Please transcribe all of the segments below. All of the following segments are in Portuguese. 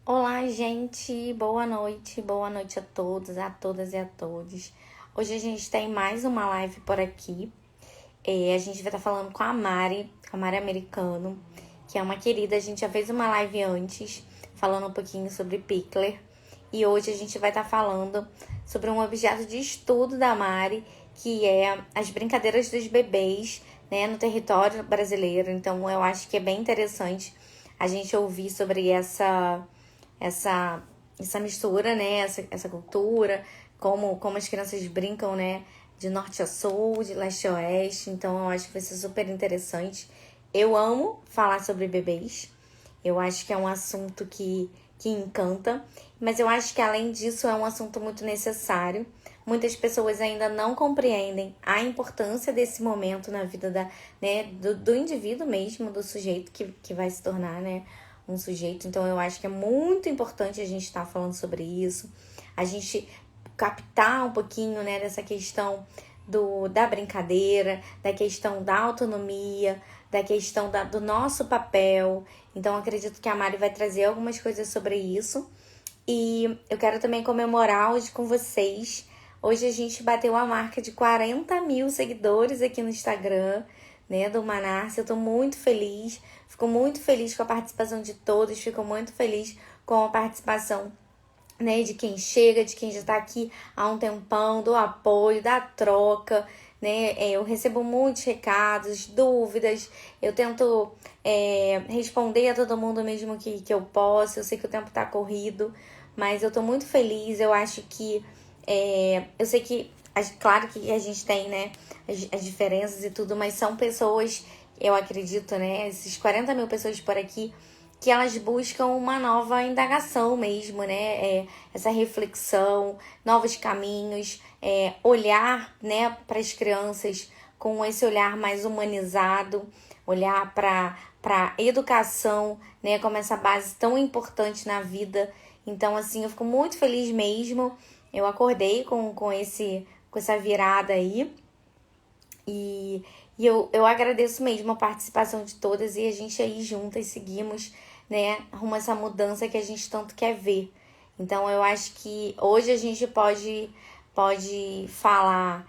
Olá, gente, boa noite a todos, a todas e a todos. Hoje a gente tem mais uma live por aqui. A gente vai estar falando com a Mari Americano, que é uma querida. A gente já fez uma live antes, falando um pouquinho sobre Pickler. E hoje a gente vai estar falando sobre um objeto de estudo da Mari, que é as brincadeiras dos bebês, né, no território brasileiro. Então eu acho que é bem interessante a gente ouvir sobre essa, essa mistura, né? Essa cultura, como as crianças brincam, né? De norte a sul, de leste a oeste. Então, eu acho que vai ser super interessante. Eu amo falar sobre bebês. Eu acho que é um assunto que encanta. Mas eu acho que, além disso, é um assunto muito necessário. Muitas pessoas ainda não compreendem a importância desse momento na vida do indivíduo mesmo, do sujeito que vai se tornar, né, um sujeito. Então eu acho que é muito importante a gente estar falando sobre isso, a gente captar um pouquinho, né, dessa questão da brincadeira, da questão da autonomia, da questão do nosso papel. Então acredito que a Mari vai trazer algumas coisas sobre isso. E eu quero também comemorar hoje com vocês. Hoje a gente bateu a marca de 40 mil seguidores aqui no Instagram, né, do Manarce. Eu tô muito feliz. Fico muito feliz com a participação de todos. Fico muito feliz com a participação, né, de quem chega, de quem já tá aqui há um tempão, do apoio, da troca, né? Eu recebo muitos recados, dúvidas. Eu tento responder a todo mundo mesmo que eu posso. Eu sei que o tempo tá corrido, mas eu tô muito feliz. Eu acho que eu sei que, claro que a gente tem, né, as diferenças e tudo, mas são pessoas, eu acredito, né, esses 40 mil pessoas por aqui, que elas buscam uma nova indagação mesmo, né, essa reflexão, novos caminhos, olhar, né, para as crianças com esse olhar mais humanizado, olhar para educação, né, como essa base tão importante na vida. Então, assim, eu fico muito feliz mesmo. Eu acordei com essa virada aí. E, eu agradeço mesmo a participação de todas e a gente aí juntas seguimos, né, rumo a essa mudança que a gente tanto quer ver. Então eu acho que hoje a gente pode falar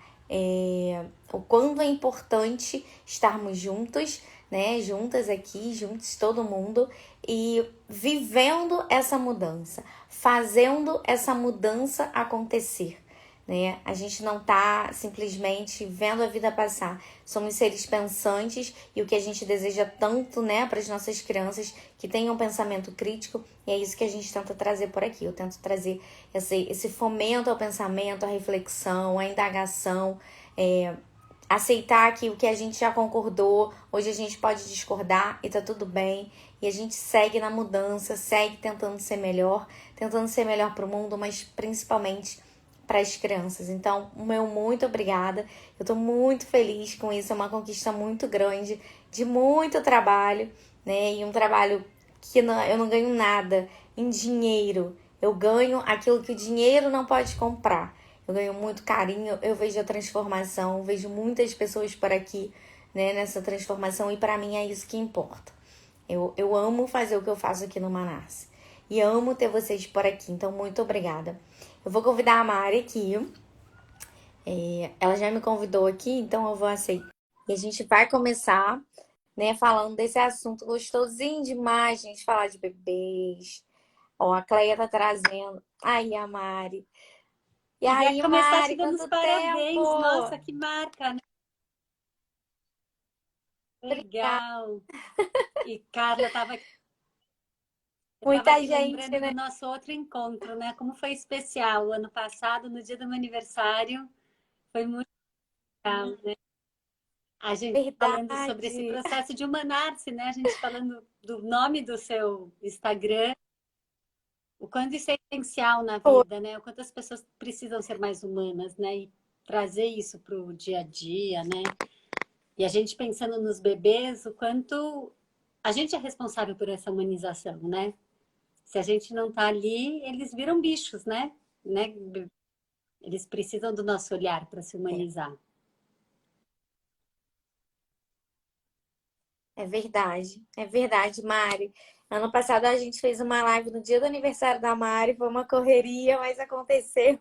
o quanto é importante estarmos juntos, né, juntas aqui, juntos todo mundo e vivendo essa mudança, fazendo essa mudança acontecer, né? A gente não tá simplesmente vendo a vida passar. Somos seres pensantes e o que a gente deseja tanto, né, para as nossas crianças que tenham um pensamento crítico, e é isso que a gente tenta trazer por aqui. Eu tento trazer esse fomento ao pensamento, à reflexão, à indagação, aceitar que o que a gente já concordou, hoje a gente pode discordar e tá tudo bem. E a gente segue na mudança, segue tentando ser melhor para o mundo, mas principalmente para as crianças. Então, o meu muito obrigada. Eu tô muito feliz com isso, é uma conquista muito grande, de muito trabalho, né? E um trabalho que eu não ganho nada em dinheiro. Eu ganho aquilo que o dinheiro não pode comprar. Eu ganho muito carinho, eu vejo a transformação, vejo muitas pessoas por aqui, né, nessa transformação, e para mim é isso que importa. Eu amo fazer o que eu faço aqui no Manarce. E amo ter vocês por aqui, então muito obrigada. Eu vou convidar a Mari aqui. Ela já me convidou aqui, então eu vou aceitar. E a gente vai começar, né, falando desse assunto gostosinho demais, gente, falar de bebês. Ó, a Cleia tá trazendo. Aí, a Mari. E E já aí, começar te Mari, dando os quanto tempo? parabéns. Nossa, que marca, né? Obrigada. Legal. E Carla eu estava Muita aqui gente, lembrando né? do nosso outro encontro, né? Como foi especial o ano passado, no dia do meu aniversário. Foi muito legal, né? A gente falando sobre esse Verdade. processo de humanar-se, né? A gente falando do nome do seu Instagram, o quanto isso é essencial na vida, né? O quanto as pessoas precisam ser mais humanas, né? E trazer isso para o dia a dia, né? E a gente pensando nos bebês, o quanto a gente é responsável por essa humanização, né? Se a gente não tá ali, eles viram bichos, né? Eles precisam do nosso olhar para se É, humanizar. É verdade, Mari. Ano passado a gente fez uma live no dia do aniversário da Mari, foi uma correria, mas aconteceu.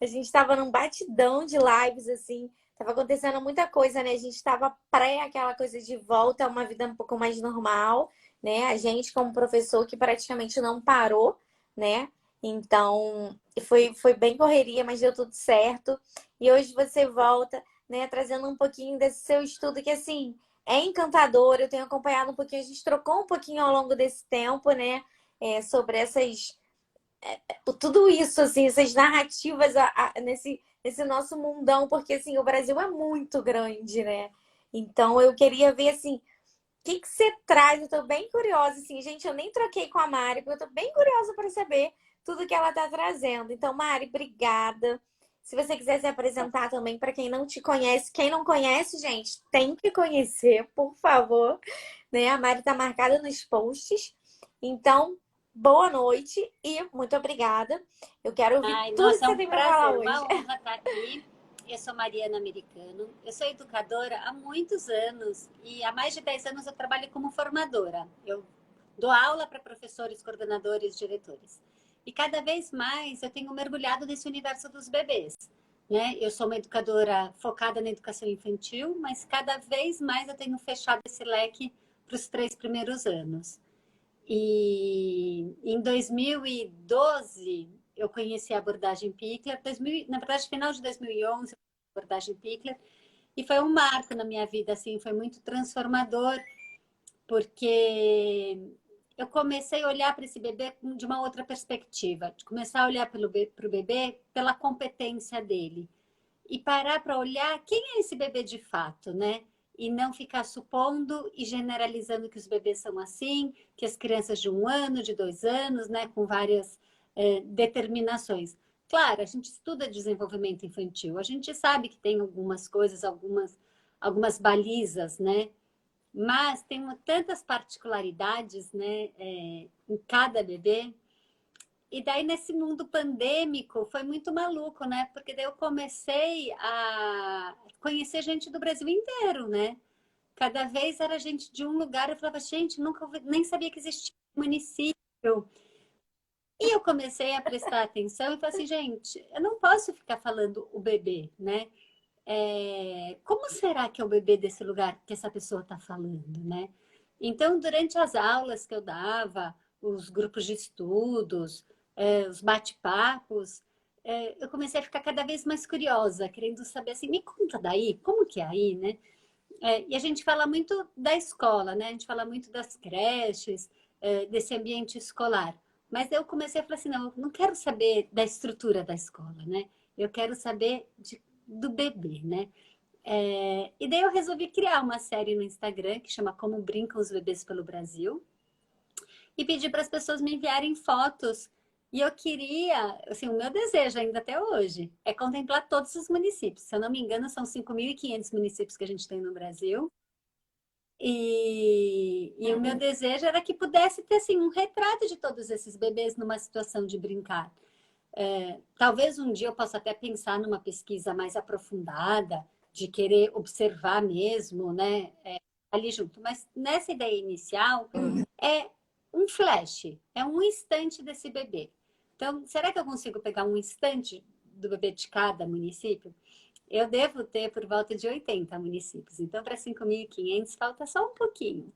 A gente estava num batidão de lives, assim, tava acontecendo muita coisa, né? A gente estava pré aquela coisa de volta a uma vida um pouco mais normal, né? A gente, como professor, que praticamente não parou, né? Então, foi bem correria, mas deu tudo certo. E hoje você volta, né, trazendo um pouquinho desse seu estudo que, assim, é encantador. Eu tenho acompanhado um pouquinho, a gente trocou um pouquinho ao longo desse tempo, né? Sobre essas tudo isso, assim, essas narrativas nesse nosso mundão, porque, assim, o Brasil é muito grande, né? Então, eu queria ver, assim, o que você traz? Eu tô bem curiosa, assim, gente, eu nem troquei com a Mari, porque eu tô bem curiosa para saber tudo que ela tá trazendo. Então, Mari, obrigada. Se você quiser se apresentar também para quem não te conhece, quem não conhece, gente, tem que conhecer, por favor, né? A Mari tá marcada nos posts. Então, boa noite e muito obrigada. Eu quero ouvir Ai, tudo que nossa, é você um tem para falar prazer, hoje. uma honra estar aqui. Eu sou Mariana Americano, eu sou educadora há muitos anos e há mais de 10 anos eu trabalho como formadora. Eu dou aula para professores, coordenadores, diretores. E cada vez mais eu tenho mergulhado nesse universo dos bebês. Né? Eu sou uma educadora focada na educação infantil, mas cada vez mais eu tenho fechado esse leque para os 3 primeiros anos. E em 2012 eu conheci a abordagem Pickler, na verdade, final de 2011, a abordagem Pickler, e foi um marco na minha vida, assim, foi muito transformador, porque eu comecei a olhar para esse bebê de uma outra perspectiva, de começar a olhar para o bebê pela competência dele e parar para olhar quem é esse bebê de fato, né? E não ficar supondo e generalizando que os bebês são assim, que as crianças de 1 ano, de 2 anos, né, com várias determinações. Claro, a gente estuda desenvolvimento infantil, a gente sabe que tem algumas coisas, algumas balizas, né? Mas tem tantas particularidades, né, em cada bebê. E daí, nesse mundo pandêmico, foi muito maluco, né? Porque daí eu comecei a conhecer gente do Brasil inteiro, né? Cada vez era gente de um lugar. Eu falava, gente, nunca nem sabia que existia um município. E eu comecei a prestar atenção e falei assim, gente, eu não posso ficar falando o bebê, né? Como será que é o bebê desse lugar que essa pessoa está falando, né? Então, durante as aulas que eu dava, os grupos de estudos, os bate-papos, eu comecei a ficar cada vez mais curiosa, querendo saber assim, me conta daí, como que é aí, né? E a gente fala muito da escola, né? A gente fala muito das creches, desse ambiente escolar. Mas eu comecei a falar assim, não, eu não quero saber da estrutura da escola, né? Eu quero saber do bebê, né? E daí eu resolvi criar uma série no Instagram que chama Como Brincam os Bebês pelo Brasil e pedi para as pessoas me enviarem fotos. E eu queria, assim, o meu desejo ainda até hoje é contemplar todos os municípios. Se eu não me engano, são 5.500 municípios que a gente tem no Brasil. E o meu desejo era que pudesse ter assim, um retrato de todos esses bebês numa situação de brincar. Talvez um dia eu possa até pensar numa pesquisa mais aprofundada, de querer observar mesmo, né, ali junto. Mas nessa ideia inicial, é um flash, é um instante desse bebê. Então, será que eu consigo pegar um instante do bebê de cada município? Eu devo ter por volta de 80 municípios. Então, para 5.500, falta só um pouquinho.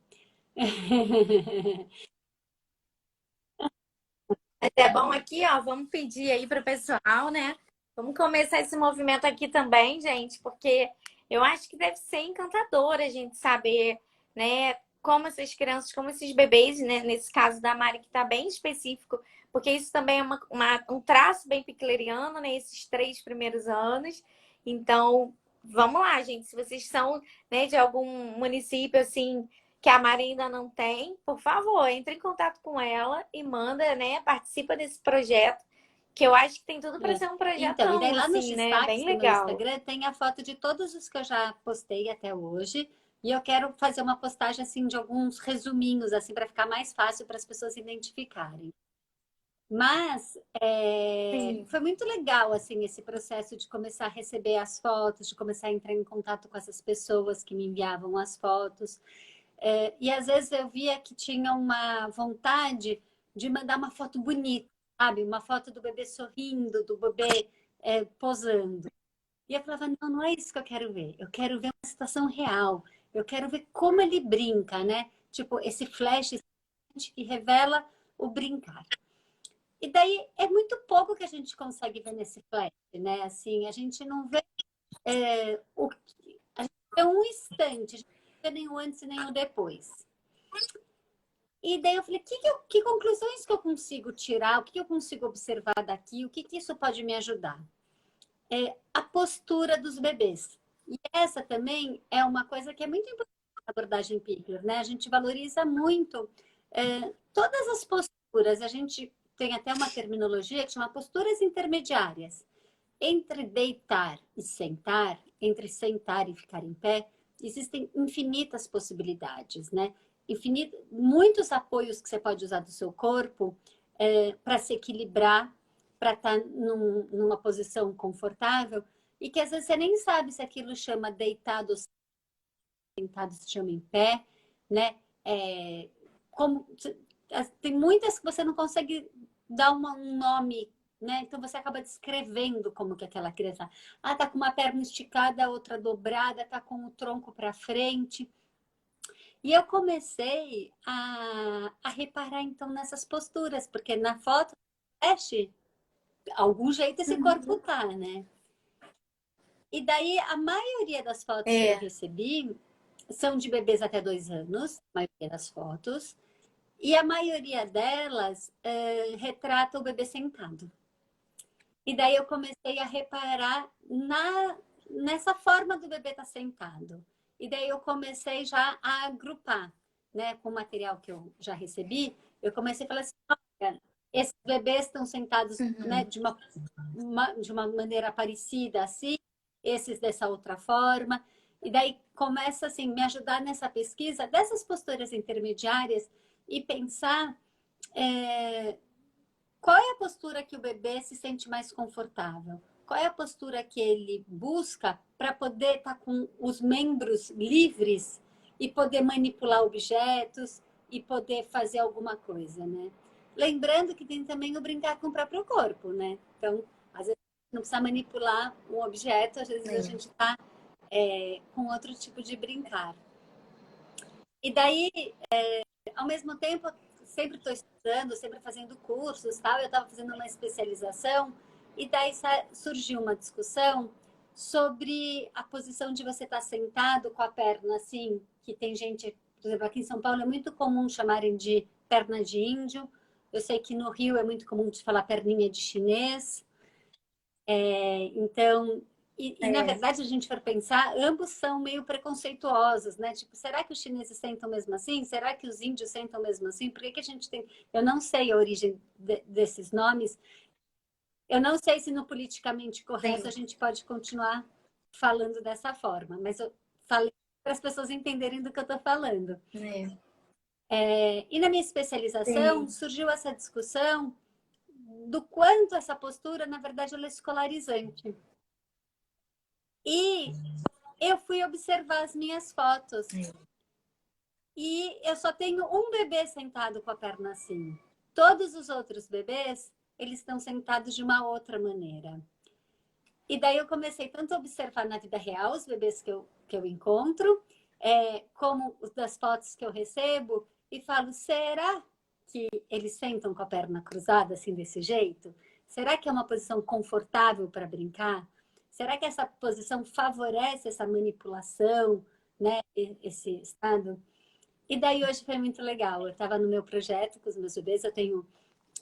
Mas é bom aqui, ó, vamos pedir aí para o pessoal, né? Vamos começar esse movimento aqui também, gente, porque eu acho que deve ser encantador a gente saber, né, como essas crianças, como esses bebês, né, nesse caso da Mari, que está bem específico, porque isso também é um traço bem piqueleriano, né, esses 3 primeiros anos. Então, vamos lá, gente, se vocês são, né, de algum município, assim, que a Mari ainda não tem, por favor, entre em contato com ela e manda, né? Participa desse projeto, que eu acho que tem tudo para ser um Então, e daí projetão, lá nos assim, né? destaques Bem do meu legal. Instagram tem a foto de todos os que eu já postei até hoje. E eu quero fazer uma postagem assim de alguns resuminhos assim para ficar mais fácil para as pessoas identificarem. Mas Sim. foi muito legal assim esse processo de começar a receber as fotos, de começar a entrar em contato com essas pessoas que me enviavam as fotos. E às vezes eu via que tinha uma vontade de mandar uma foto bonita, sabe? Uma foto do bebê sorrindo, do bebê posando. E eu falava, não, não é isso que eu quero ver. Eu quero ver uma situação real. Eu quero ver como ele brinca, né? Tipo, esse flash que revela o brincar. E daí é muito pouco que a gente consegue ver nesse flash, né? Assim, a gente não vê a gente vê um instante, a gente não vê nem o antes e nem o depois. E daí eu falei, que conclusões que eu consigo tirar? O que eu consigo observar daqui? O que isso pode me ajudar? A postura dos bebês. E essa também é uma coisa que é muito importante na abordagem Pickler, né? A gente valoriza muito todas as posturas. A gente tem até uma terminologia que chama posturas intermediárias. Entre deitar e sentar, entre sentar e ficar em pé, existem infinitas possibilidades, né? Muitos apoios que você pode usar do seu corpo para se equilibrar, para estar numa posição confortável, e que às vezes você nem sabe se aquilo chama deitado ou sentado, se chama em pé, né? Como, tem muitas que você não consegue dar um nome, né? Então você acaba descrevendo como que aquela criança tá com uma perna esticada, a outra dobrada, tá com o tronco para frente. E eu comecei a reparar então nessas posturas, porque na foto mexe, algum jeito esse corpo tá, né? E daí a maioria das fotos que eu recebi são de bebês até 2 anos, a maioria das fotos. E a maioria delas retrata o bebê sentado. E daí eu comecei a reparar nessa forma do bebê estar sentado. E daí eu comecei já a agrupar, né? Com o material que eu já recebi, eu comecei a falar assim, olha, esses bebês estão sentados, né, de uma maneira parecida assim, esses dessa outra forma. E daí começa assim, me ajudar nessa pesquisa dessas posturas intermediárias e pensar qual é a postura que o bebê se sente mais confortável? Qual é a postura que ele busca para poder estar com os membros livres e poder manipular objetos e poder fazer alguma coisa, né? Lembrando que tem também o brincar com o próprio corpo, né? Então, às vezes não precisa manipular um objeto, às vezes a gente está com outro tipo de brincar. E daí, ao mesmo tempo, sempre estou estudando, sempre fazendo cursos, tal. Eu estava fazendo uma especialização e daí surgiu uma discussão sobre a posição de você estar sentado com a perna assim, que tem gente, por exemplo, aqui em São Paulo é muito comum chamarem de perna de índio. Eu sei que no Rio é muito comum de falar perninha de chinês. Então, na verdade, se a gente for pensar, ambos são meio preconceituosos, né? Tipo, será que os chineses sentam mesmo assim? Será que os índios sentam mesmo assim? Por que que a gente tem... Eu não sei a origem desses nomes. Eu não sei se no politicamente correto a gente pode continuar falando dessa forma, mas eu falei para as pessoas entenderem do que eu estou falando. E na minha especialização surgiu essa discussão do quanto essa postura, na verdade, ela é escolarizante. E eu fui observar as minhas fotos. E eu só tenho um bebê sentado com a perna assim. Todos os outros bebês, eles estão sentados de uma outra maneira. E daí eu comecei tanto a observar na vida real os bebês que eu encontro, como os das fotos que eu recebo, e falo, será que eles sentam com a perna cruzada assim desse jeito? Será que é uma posição confortável para brincar? Será que essa posição favorece essa manipulação, né? Esse estado? E daí hoje foi muito legal. Eu estava no meu projeto com os meus bebês, eu tenho,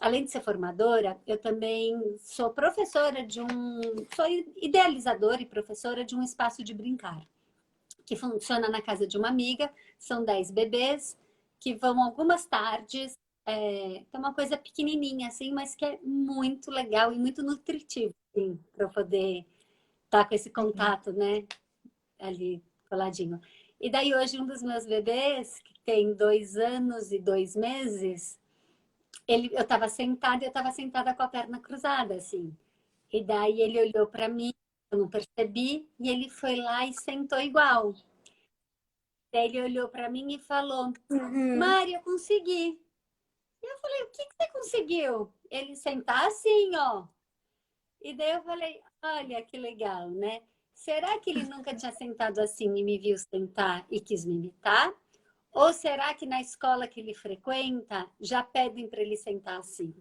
além de ser formadora, eu também sou professora sou idealizadora e professora de um espaço de brincar, que funciona na casa de uma amiga, são 10 bebês, que vão algumas tardes, é uma coisa pequenininha assim, mas que é muito legal e muito nutritivo, assim, para eu poder estar com esse contato, né, ali coladinho. E daí hoje um dos meus bebês, que tem 2 anos e 2 meses, eu estava sentada com a perna cruzada, assim. E daí ele olhou para mim, eu não percebi, e ele foi lá e sentou igual. Daí ele olhou para mim e falou, Uhum. Mari, eu consegui. E eu falei, o que que você conseguiu? Ele sentar assim, ó. E daí eu falei, olha que legal, né? Será que ele nunca tinha sentado assim e me viu sentar e quis me imitar? Ou será que na escola que ele frequenta já pedem para ele sentar assim?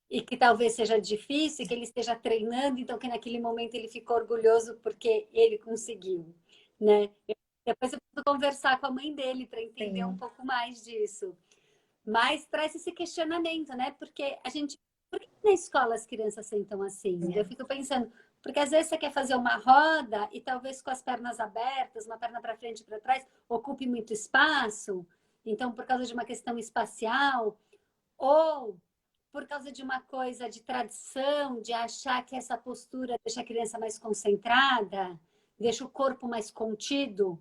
E que talvez seja difícil, que ele esteja treinando, então que naquele momento ele ficou orgulhoso porque ele conseguiu, né? Depois eu preciso conversar com a mãe dele para entender um Sim. pouco mais disso. Mas traz esse questionamento, né? Porque a gente. Por que na escola as crianças sentam assim? Eu É. fico pensando, porque às vezes você quer fazer uma roda e talvez com as pernas abertas, uma perna para frente e para trás, ocupe muito espaço. Então, por causa de uma questão espacial, ou por causa de uma coisa de tradição, de achar que essa postura deixa a criança mais concentrada, deixa o corpo mais contido.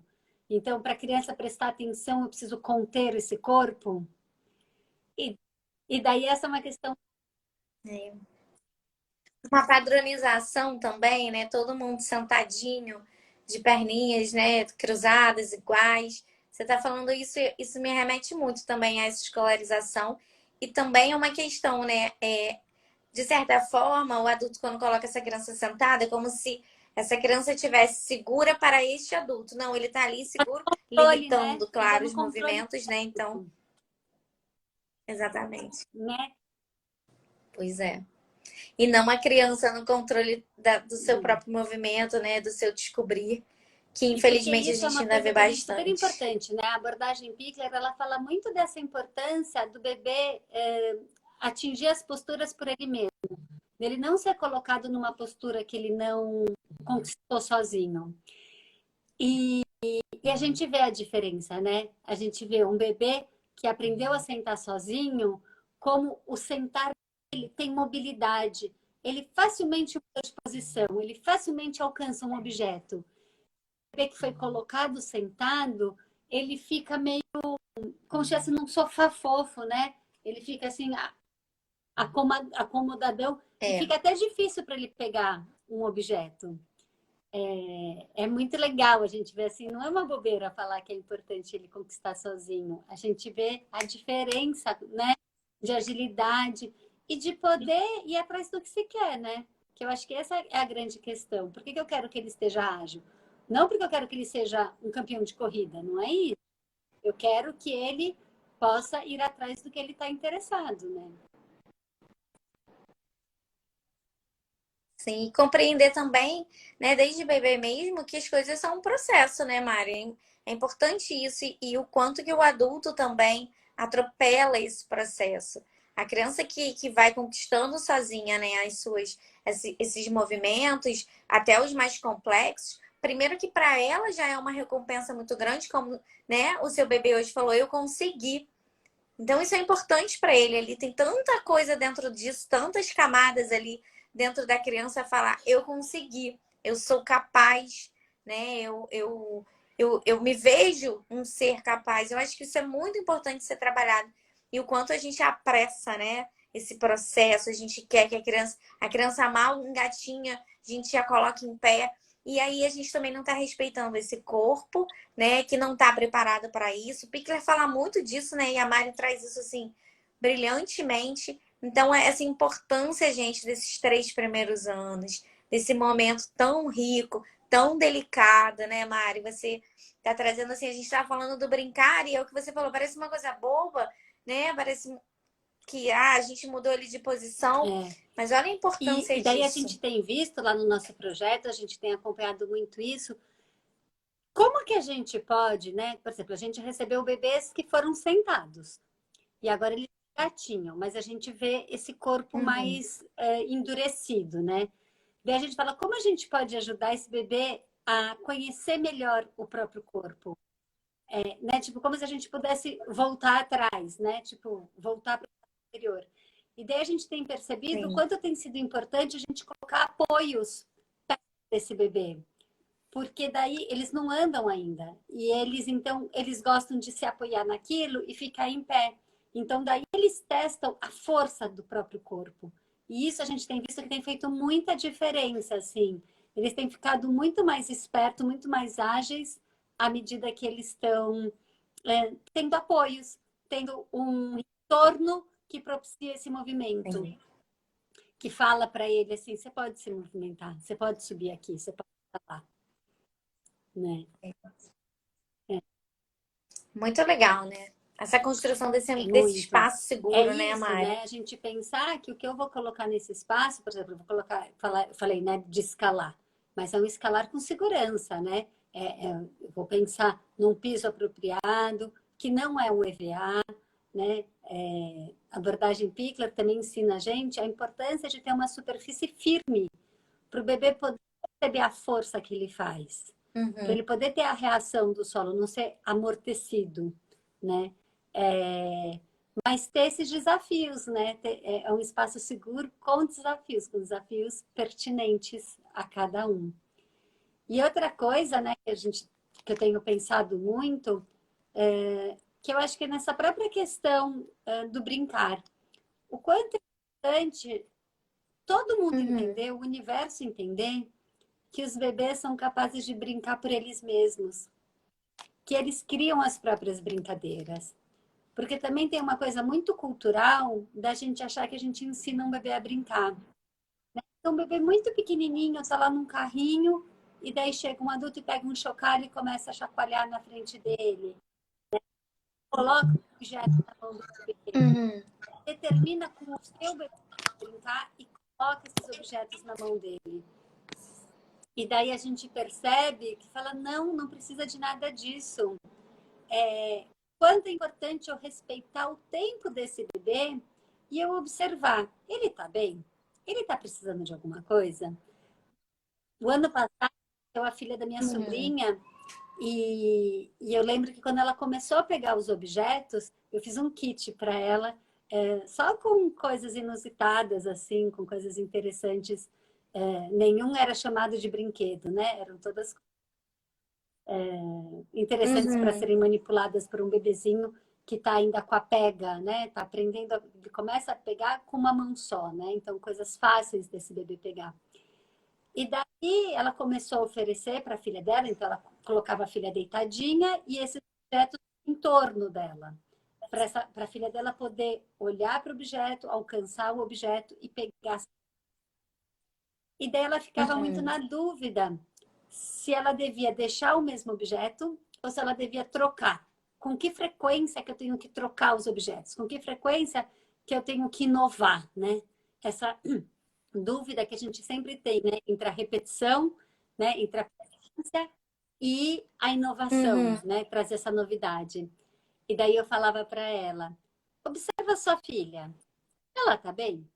Então, para a criança prestar atenção, eu preciso conter esse corpo. E, e daí essa é uma questão. É. Uma padronização também, né? Todo mundo sentadinho, de perninhas, né? Cruzadas, iguais. Você está falando isso, isso me remete muito também a essa escolarização. E também é uma questão, né? De certa forma, o adulto, quando coloca essa criança sentada, é como se essa criança estivesse segura para este adulto. Não, ele está ali seguro, Controle, né? limitando, Me claro, dando os controle, movimentos, né? Então, exatamente. né? Pois é. E não a criança no controle do seu próprio movimento, né? Do seu descobrir, que E porque infelizmente a isso é gente uma ainda vê coisa também super bastante. importante, né? A abordagem Pickler, ela fala muito dessa importância do bebê atingir as posturas por ele mesmo. Ele não ser colocado numa postura que ele não conquistou sozinho. E a gente vê a diferença, né? A gente vê um bebê que aprendeu a sentar sozinho, como o sentar ele tem mobilidade, ele facilmente muda de posição, ele facilmente alcança um objeto. O bebê que foi colocado sentado, ele fica meio como se estivesse num sofá fofo, né? Ele fica assim, acomodadão, e É, fica até difícil para ele pegar um objeto. É muito legal a gente ver assim, não é uma bobeira falar que é importante ele conquistar sozinho. A gente vê a diferença, né, de agilidade e de poder ir atrás do que se quer, né? Que eu acho que essa é a grande questão. Por que que eu quero que ele esteja ágil? Não porque eu quero que ele seja um campeão de corrida, não é isso. Eu quero que ele possa ir atrás do que ele está interessado, né? sim. E compreender também, né, desde bebê mesmo, que as coisas são um processo, né, Mari? É importante isso e o quanto que o adulto também atropela esse processo. A criança que vai conquistando sozinha, né, esses movimentos, até os mais complexos, primeiro que para ela já é uma recompensa muito grande, como, né, o seu bebê hoje falou, eu consegui. Então isso é importante para ele. Ele tem tanta coisa dentro disso, tantas camadas ali dentro da criança falar, eu consegui, eu sou capaz, né? Eu me vejo um ser capaz. Eu acho que isso é muito importante ser trabalhado. E o quanto a gente apressa, né? Esse processo, a gente quer que a criança mal engatinha, a gente já coloca em pé. E aí a gente também não está respeitando esse corpo, né, que não está preparado para isso. O Pickler fala muito disso, né, e a Mari traz isso assim brilhantemente. Então, é essa importância, gente, desses 3 primeiros anos, desse momento tão rico, tão delicado, né, Mari? Você tá trazendo assim, a gente tá falando do brincar e é o que você falou, parece uma coisa boba, né? Parece que a gente mudou ele de posição, É. mas olha a E importância daí a disso. gente tem visto lá no nosso projeto, a gente tem acompanhado muito isso. Como que a gente pode, né? Por exemplo, a gente recebeu bebês que foram sentados e agora eles gatinham, mas a gente vê esse corpo Uhum. mais endurecido, né? Daí a gente fala, como a gente pode ajudar esse bebê a conhecer melhor o próprio corpo? Né? Tipo, como se a gente pudesse voltar atrás, né? Tipo, voltar para o anterior. E daí a gente tem percebido o Sim, quanto tem sido importante a gente colocar apoios desse bebê. Porque daí eles não andam ainda. E eles, então, eles gostam de se apoiar naquilo e ficar em pé. Então, daí eles testam a força do próprio corpo. E isso a gente tem visto que tem feito muita diferença, assim. Eles têm ficado muito mais espertos, muito mais ágeis à medida que eles estão tendo apoios, tendo um entorno que propicia esse movimento, Sim. que fala para ele assim, você pode se movimentar, você pode subir aqui, você pode falar, né? Muito legal, né? Essa construção desse Muito. espaço É seguro, né, isso, Mari? né? A gente pensar que o que eu vou colocar nesse espaço, por exemplo, eu vou colocar, eu falei, né, de escalar, mas é um escalar com segurança, né? Eu vou pensar num piso apropriado, que não é um EVA, né? A abordagem Pickler também ensina a gente a importância de ter uma superfície firme para o bebê poder perceber a força que ele faz, para Uhum. ele poder ter a reação do solo, não ser amortecido, né? É, mas ter esses desafios, né? É um espaço seguro com desafios pertinentes a cada um. E outra coisa, né, que eu tenho pensado muito, que eu acho que é nessa própria questão do brincar. O quanto é importante todo mundo Uhum. entender, o universo entender, que os bebês são capazes de brincar por eles mesmos, que eles criam as próprias brincadeiras. Porque também tem uma coisa muito cultural da gente achar que a gente ensina um bebê a brincar. Então, um bebê muito pequenininho está lá num carrinho e daí chega um adulto e pega um chocalho e começa a chacoalhar na frente dele. Coloca um objeto na mão do bebê. Uhum. Determina com o seu bebê brincar e coloca esses objetos na mão dele. E daí a gente percebe que fala, não, não precisa de nada disso. Quanto é importante eu respeitar o tempo desse bebê e eu observar, ele está bem? Ele está precisando de alguma coisa? O ano passado, eu a filha da minha Uhum. sobrinha e eu lembro que quando ela começou a pegar os objetos, eu fiz um kit para ela, só com coisas inusitadas, assim, com coisas interessantes. Nenhum era chamado de brinquedo, né? Eram todas interessantes para Uhum. serem manipuladas por um bebezinho que está ainda com a pega, né? Está aprendendo, ele começa a pegar com uma mão só, né? Então, coisas fáceis desse bebê pegar. E daí ela começou a oferecer para a filha dela, então ela colocava a filha deitadinha e esses objetos em torno dela, para a filha dela poder olhar para o objeto, alcançar o objeto e pegar. E daí ela ficava muito Uhum. na dúvida se ela devia deixar o mesmo objeto ou se ela devia trocar. Com que frequência que eu tenho que trocar os objetos? Com que frequência que eu tenho que inovar, né? Essa dúvida que a gente sempre tem, né? Entre a repetição, né? Entre a frequência e a inovação, Uhum. né? Trazer essa novidade. E daí eu falava para ela: observa sua filha, ela tá bem?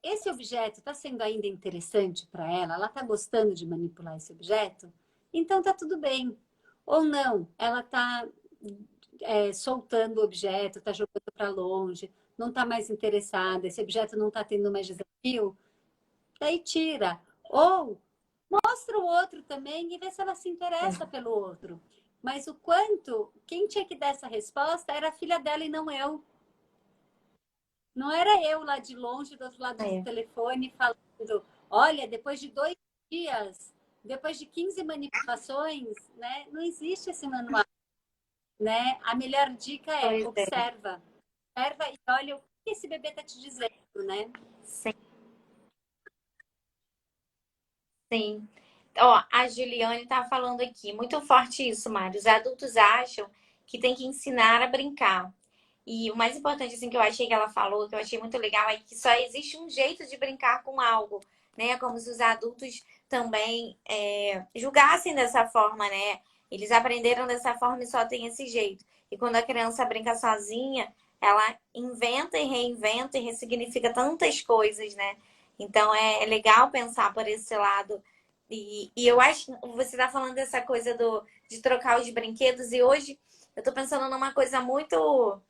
Esse objeto está sendo ainda interessante para ela? Ela está gostando de manipular esse objeto? Então tá tudo bem. Ou não, ela está soltando o objeto, está jogando para longe, não está mais interessada, esse objeto não está tendo mais desafio, daí tira. Ou mostra o outro também e vê se ela se interessa pelo outro. Mas o quanto, quem tinha que dar essa resposta era a filha dela e não eu. Não era eu lá de longe, do outro lado do É. telefone, falando: olha, depois de 2 dias, depois de 15 manipulações, né, não existe esse manual. Né? A melhor dica é Pois é. observa. Observa e olha o que esse bebê está te dizendo, né? Sim. Sim. Ó, a Juliane tá falando aqui, muito forte isso, Mário. Os adultos acham que tem que ensinar a brincar. E o mais importante, assim, que eu achei que ela falou, que eu achei muito legal, é que só existe um jeito de brincar com algo, né? Como se os adultos também julgassem dessa forma, né? Eles aprenderam dessa forma e só tem esse jeito. E quando a criança brinca sozinha, ela inventa e reinventa e ressignifica tantas coisas, né? Então é legal pensar por esse lado. E eu acho que você tá falando dessa coisa de trocar os brinquedos, e hoje eu tô pensando numa coisa muito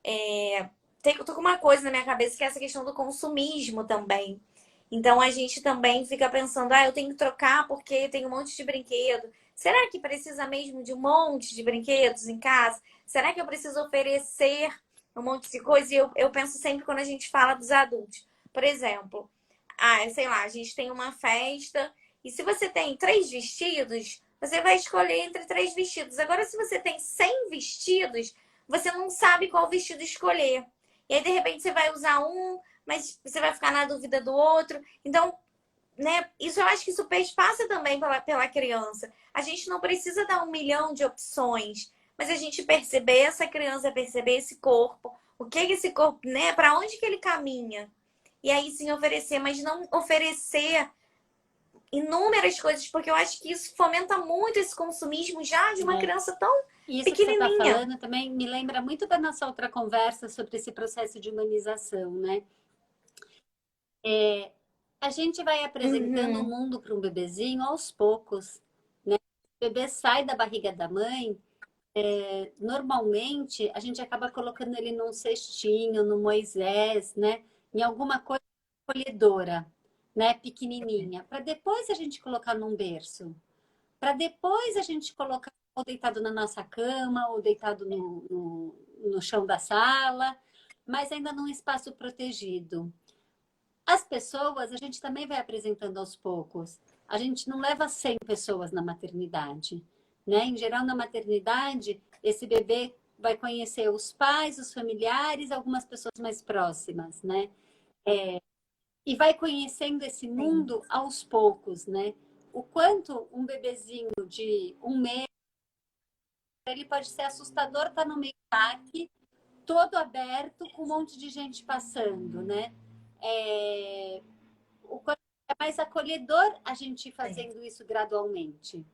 eu tô com uma coisa na minha cabeça que é essa questão do consumismo também. Então a gente também fica pensando, eu tenho que trocar porque tem um monte de brinquedo. Será que precisa mesmo de um monte de brinquedos em casa? Será que eu preciso oferecer um monte de coisa? E eu penso sempre quando a gente fala dos adultos. Por exemplo, sei lá, a gente tem uma festa e se você tem 3 vestidos, você vai escolher entre 3 vestidos. Agora, se você tem 100 vestidos, você não sabe qual vestido escolher. E aí, de repente, você vai usar um, mas você vai ficar na dúvida do outro. Então, né, isso eu acho que isso passa também pela criança. A gente não precisa dar 1 milhão de opções, mas a gente perceber essa criança, perceber esse corpo, o que que esse corpo, né, para onde que ele caminha. E aí sim oferecer, mas não oferecer inúmeras coisas, porque eu acho que isso fomenta muito esse consumismo já de uma É. criança tão E isso que você está pequenininha. falando também me lembra muito da nossa outra conversa sobre esse processo de humanização, né? A gente vai apresentando o Uhum. mundo para um bebezinho aos poucos, né? O bebê sai da barriga da mãe, normalmente a gente acaba colocando ele num cestinho, no Moisés, né? Em alguma coisa acolhedora, né? Pequenininha, para depois a gente colocar num berço, para depois a gente colocar ou deitado na nossa cama, ou deitado no chão da sala, mas ainda num espaço protegido. As pessoas, a gente também vai apresentando aos poucos. A gente não leva 100 pessoas na maternidade, né? Em geral, na maternidade, esse bebê vai conhecer os pais, os familiares, algumas pessoas mais próximas, né? E vai conhecendo esse Sim. mundo aos poucos, né? O quanto um bebezinho de 1 mês, ele pode ser assustador, estar no meio do parque, todo aberto, com um monte de gente passando, né? É, o quanto é mais acolhedor a gente ir Sim. fazendo isso gradualmente.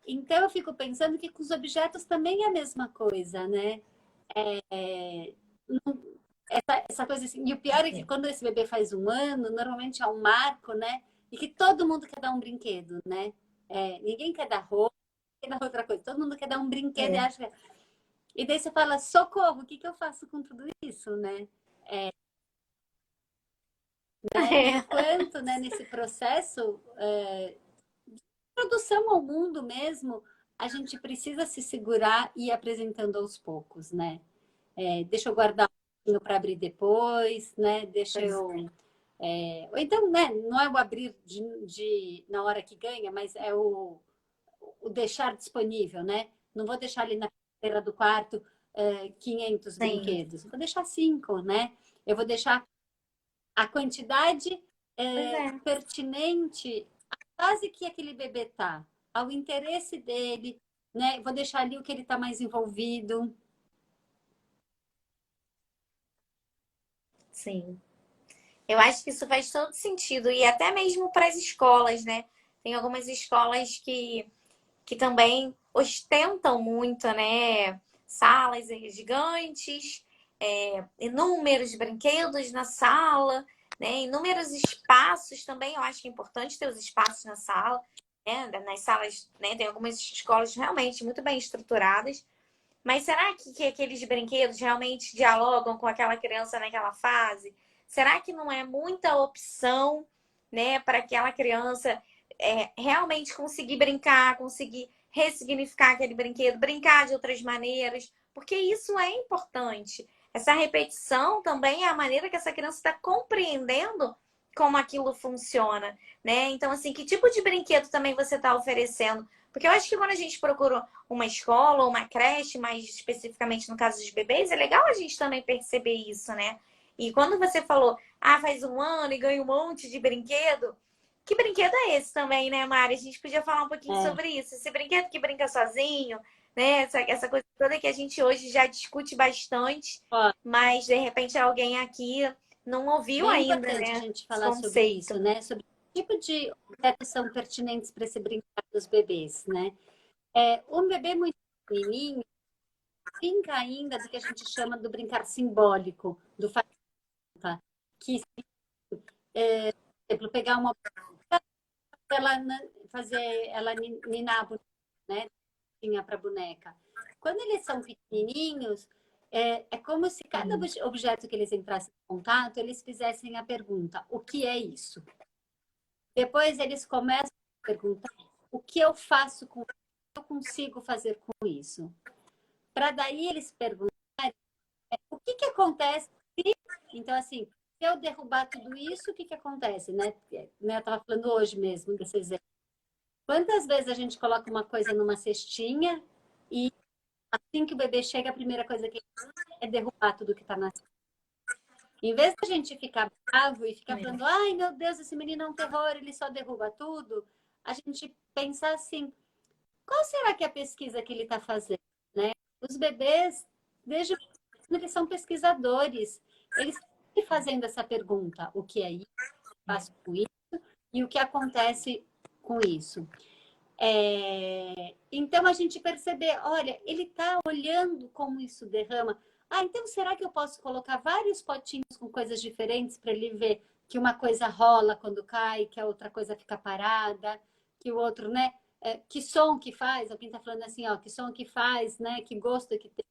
Então, eu fico pensando que com os objetos também é a mesma coisa, né? É, essa coisa assim. E o pior é que quando esse bebê faz 1 ano, normalmente é um marco, né? E que todo mundo quer dar um brinquedo, né? Ninguém quer dar roupa, quer dar outra coisa. Todo mundo quer dar um brinquedo e É. acha. E daí você fala, socorro, o que que eu faço com tudo isso, né? E o quanto, né, nesse processo produção ao mundo mesmo, a gente precisa se segurar e ir apresentando aos poucos, né? Deixa eu guardar um pouquinho para abrir depois, né? Deixa Pois eu. Ou então, né? Não é o abrir na hora que ganha, mas é o deixar disponível, né? Não vou deixar ali na carteira do quarto 500 sim. brinquedos, vou deixar 5, né? Eu vou deixar a quantidade Pois é. pertinente à fase que aquele bebê tá, ao interesse dele, né? Vou deixar ali o que ele está mais envolvido. Sim. Eu acho que isso faz todo sentido. E até mesmo para as escolas, né? Tem algumas escolas que também ostentam muito, né? Salas gigantes, inúmeros brinquedos na sala, né? Inúmeros espaços também. Eu acho que é importante ter os espaços na sala, né? Nas salas, né? Tem algumas escolas realmente muito bem estruturadas. Mas será que aqueles brinquedos realmente dialogam com aquela criança naquela fase? Será que não é muita opção, né, para aquela criança realmente conseguir brincar, conseguir ressignificar aquele brinquedo, brincar de outras maneiras? Porque isso é importante. Essa repetição também é a maneira que essa criança está compreendendo como aquilo funciona, né? Então, assim, que tipo de brinquedo também você está oferecendo? Porque eu acho que quando a gente procura uma escola ou uma creche, mais especificamente no caso dos bebês, é legal a gente também perceber isso, né? E quando você falou, faz 1 ano e ganha um monte de brinquedo, que brinquedo é esse também, né, Mari? A gente podia falar um pouquinho É, sobre isso. Esse brinquedo que brinca sozinho, né? Essa coisa toda que a gente hoje já discute bastante, ó, mas de repente alguém aqui não ouviu bem ainda, importante a né? gente Esse falar sobre conceito. isso, né? Sobre que tipo de objetos são pertinentes para esse brincar dos bebês, né? Um bebê muito pequenininho brinca ainda do que a gente chama do brincar simbólico, do fanta, que, por exemplo, pegar uma ela fazer ela ninar a boneca, né? Tinha para boneca. Quando eles são pequenininhos, é como se cada Sim. objeto que eles entrassem em contato, eles fizessem a pergunta: o que é isso? Depois eles começam a perguntar: o que eu faço com isso? O que eu consigo fazer com isso? Para daí eles perguntarem: o que que acontece se... Então, assim, se eu derrubar tudo isso, o que que acontece, né? Eu estava falando hoje mesmo desse exemplo. Quantas vezes a gente coloca uma coisa numa cestinha e assim que o bebê chega, a primeira coisa que ele faz é derrubar tudo que está na cesta. Em vez da gente ficar bravo e ficar falando, ai meu Deus, esse menino é um terror, ele só derruba tudo, a gente pensa assim, qual será que é a pesquisa que ele está fazendo, né? Os bebês, desde quando eles são pesquisadores, eles estão fazendo essa pergunta, o que é isso, o que eu faço com isso e o que acontece com isso. Então a gente perceber, olha, ele está olhando como isso derrama. Ah, então será que eu posso colocar vários potinhos com coisas diferentes para ele ver que uma coisa rola quando cai, que a outra coisa fica parada, que o outro, né? Que som que faz? Alguém está falando assim, ó, que som que faz, né? Que gosto que tem.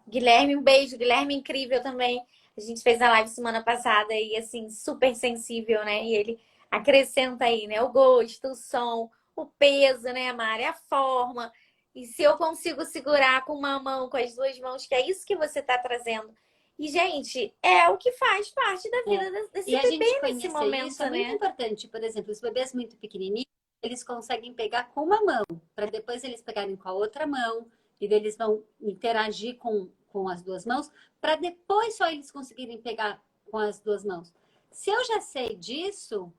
Guilherme, um beijo. Guilherme, incrível também. A gente fez a live semana passada e, assim, super sensível, né? E ele acrescenta aí, né? O gosto, o som, o peso, né, Mari? A forma. E se eu consigo segurar com uma mão, com as duas mãos, que é isso que você tá trazendo. E, gente, é o que faz parte da vida E desse a gente bebê nesse conhecer isso momento, é muito né? importante. Por exemplo, os bebês muito pequenininhos, eles conseguem pegar com uma mão, para depois eles pegarem com a outra mão, e daí eles vão interagir com as duas mãos, para depois só eles conseguirem pegar com as duas mãos. Se eu já sei disso,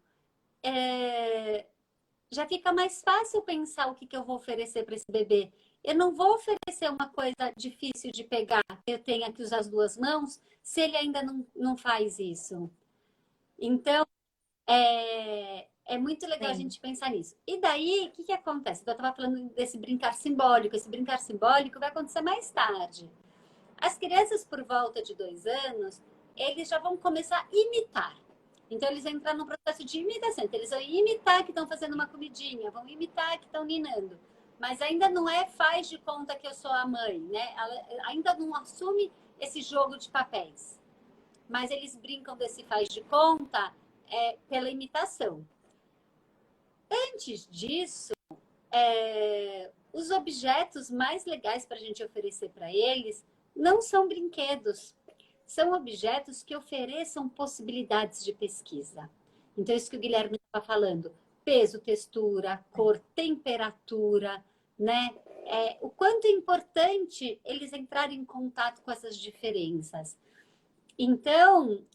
já fica mais fácil pensar o que, que eu vou oferecer para esse bebê. Eu não vou oferecer uma coisa difícil de pegar, eu tenho que usar as duas mãos, se ele ainda não faz isso. Então, é muito legal a Sim. gente pensar nisso. E daí, o que, que acontece? Eu estava falando desse brincar simbólico. Esse brincar simbólico vai acontecer mais tarde. As crianças, por volta de 2 anos, eles já vão começar a imitar. Então, eles vão entrar num processo de imitação. Então, eles vão imitar que estão fazendo uma comidinha, vão imitar que estão ninando. Mas ainda não é faz de conta que eu sou a mãe, né? Ela ainda não assume esse jogo de papéis. Mas eles brincam desse faz de conta pela imitação. Antes disso, os objetos mais legais para a gente oferecer para eles não são brinquedos, são objetos que ofereçam possibilidades de pesquisa. Então, isso que o Guilherme estava falando, peso, textura, cor, temperatura, né? O quanto é importante eles entrarem em contato com essas diferenças. Então,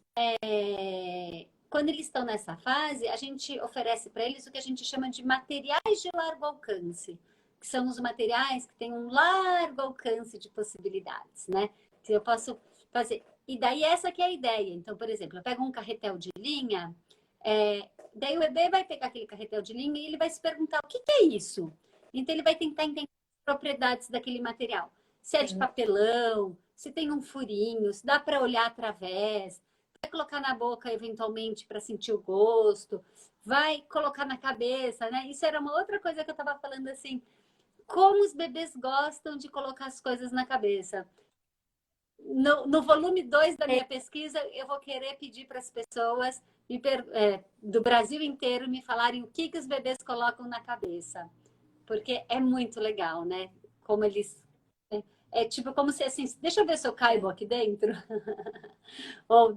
quando eles estão nessa fase, a gente oferece para eles o que a gente chama de materiais de largo alcance, que são os materiais que têm um largo alcance de possibilidades, né? Que eu posso fazer. E daí essa que é a ideia. Então, por exemplo, eu pego um carretel de linha, daí o bebê vai pegar aquele carretel de linha e ele vai se perguntar o que é isso? Então, ele vai tentar entender as propriedades daquele material. Se é de papelão, se tem um furinho, se dá para olhar através, vai colocar na boca eventualmente para sentir o gosto, vai colocar na cabeça, né? Isso era uma outra coisa que eu estava falando assim, como os bebês gostam de colocar as coisas na cabeça. No volume 2 da minha pesquisa, eu vou querer pedir para as pessoas do Brasil inteiro me falarem o que os bebês colocam na cabeça. Porque é muito legal, né? Como eles. É tipo como se assim, deixa eu ver se eu caibo aqui dentro. Ou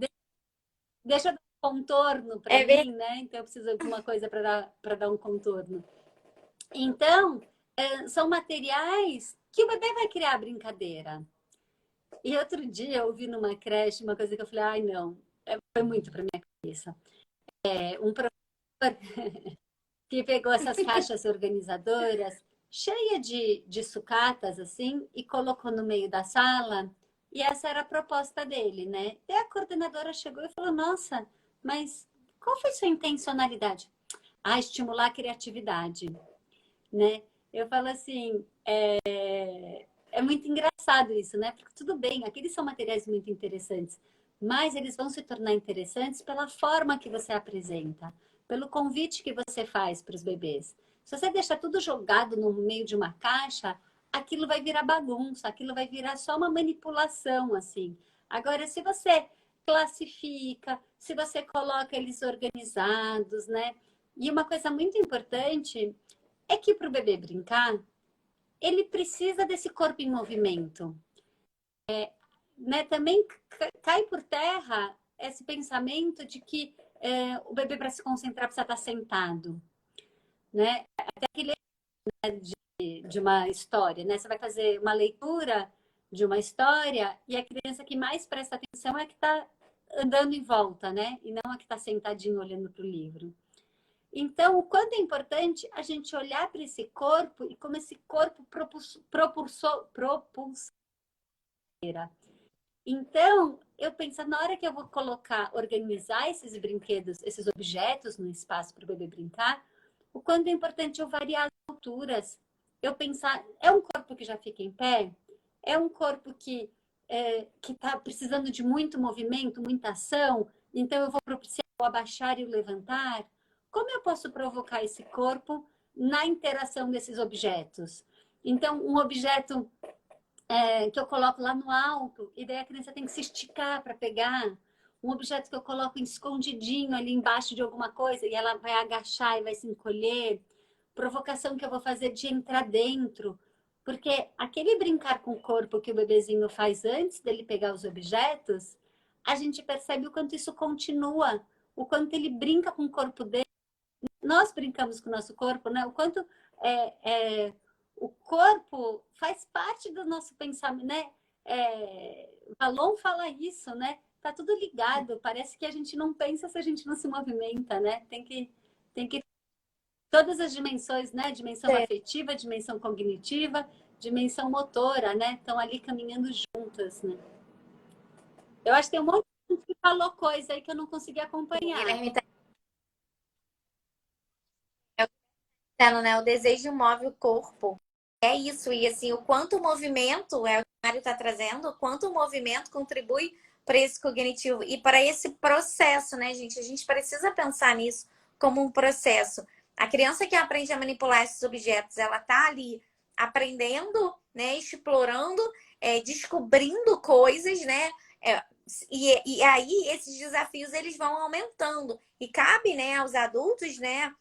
deixa eu dar um contorno para É verdade. mim, né? Então eu preciso de alguma coisa para dar um contorno. Então, são materiais que o bebê vai criar brincadeira. E outro dia eu ouvi numa creche uma coisa que eu falei, ai não, foi muito para minha cabeça. Um professor que pegou essas caixas organizadoras cheia de sucatas assim e colocou no meio da sala. E essa era a proposta dele, né? E a coordenadora chegou e falou: Nossa, mas qual foi sua intencionalidade? Ah, estimular a criatividade, né? Eu falo assim, é muito engraçado isso, né? Porque tudo bem, aqueles são materiais muito interessantes, mas eles vão se tornar interessantes pela forma que você apresenta, pelo convite que você faz para os bebês. Se você deixar tudo jogado no meio de uma caixa, aquilo vai virar bagunça, aquilo vai virar só uma manipulação, assim. Agora, se você classifica, se você coloca eles organizados, né? E uma coisa muito importante é que para o bebê brincar, ele precisa desse corpo em movimento. Né? Também cai por terra esse pensamento de que o bebê para se concentrar precisa estar sentado, né? Até que de uma história, né? Você vai fazer uma leitura de uma história e a criança que mais presta atenção é a que está andando em volta, né? E não a que está sentadinho olhando para o livro. Então, o quanto é importante a gente olhar para esse corpo e como esse corpo propulsora. Então, eu penso, na hora que eu vou colocar, organizar esses brinquedos, esses objetos no espaço para o bebê brincar, o quanto é importante eu variar as alturas. Eu pensar, é um corpo que já fica em pé? É um corpo que está precisando de muito movimento, muita ação? Então, eu vou propiciar o abaixar e o levantar? Como eu posso provocar esse corpo na interação desses objetos? Então, um objeto que eu coloco lá no alto, e daí a criança tem que se esticar para pegar. Um objeto que eu coloco escondidinho ali embaixo de alguma coisa, e ela vai agachar e vai se encolher. Provocação que eu vou fazer de entrar dentro. Porque aquele brincar com o corpo que o bebezinho faz antes dele pegar os objetos, a gente percebe o quanto isso continua, o quanto ele brinca com o corpo dele. Nós brincamos com o nosso corpo, né? O quanto o corpo faz parte do nosso pensamento, né? Valon fala isso, né? Tá tudo ligado. Parece que a gente não pensa se a gente não se movimenta, né? Tem que todas as dimensões, né? Dimensão afetiva, dimensão cognitiva, dimensão motora, né? Estão ali caminhando juntas, né? Eu acho que tem um monte de gente que falou coisa aí que eu não consegui acompanhar. Guilherme tá dizendo, né? O desejo move o corpo. É isso, e assim, o quanto o movimento, é o que o Mário está trazendo, o quanto o movimento contribui para esse cognitivo e para esse processo, né, gente? A gente precisa pensar nisso como um processo. A criança que aprende a manipular esses objetos, ela tá ali aprendendo, né, explorando, descobrindo coisas, né? E aí esses desafios eles vão aumentando. E cabe, né, aos adultos, né,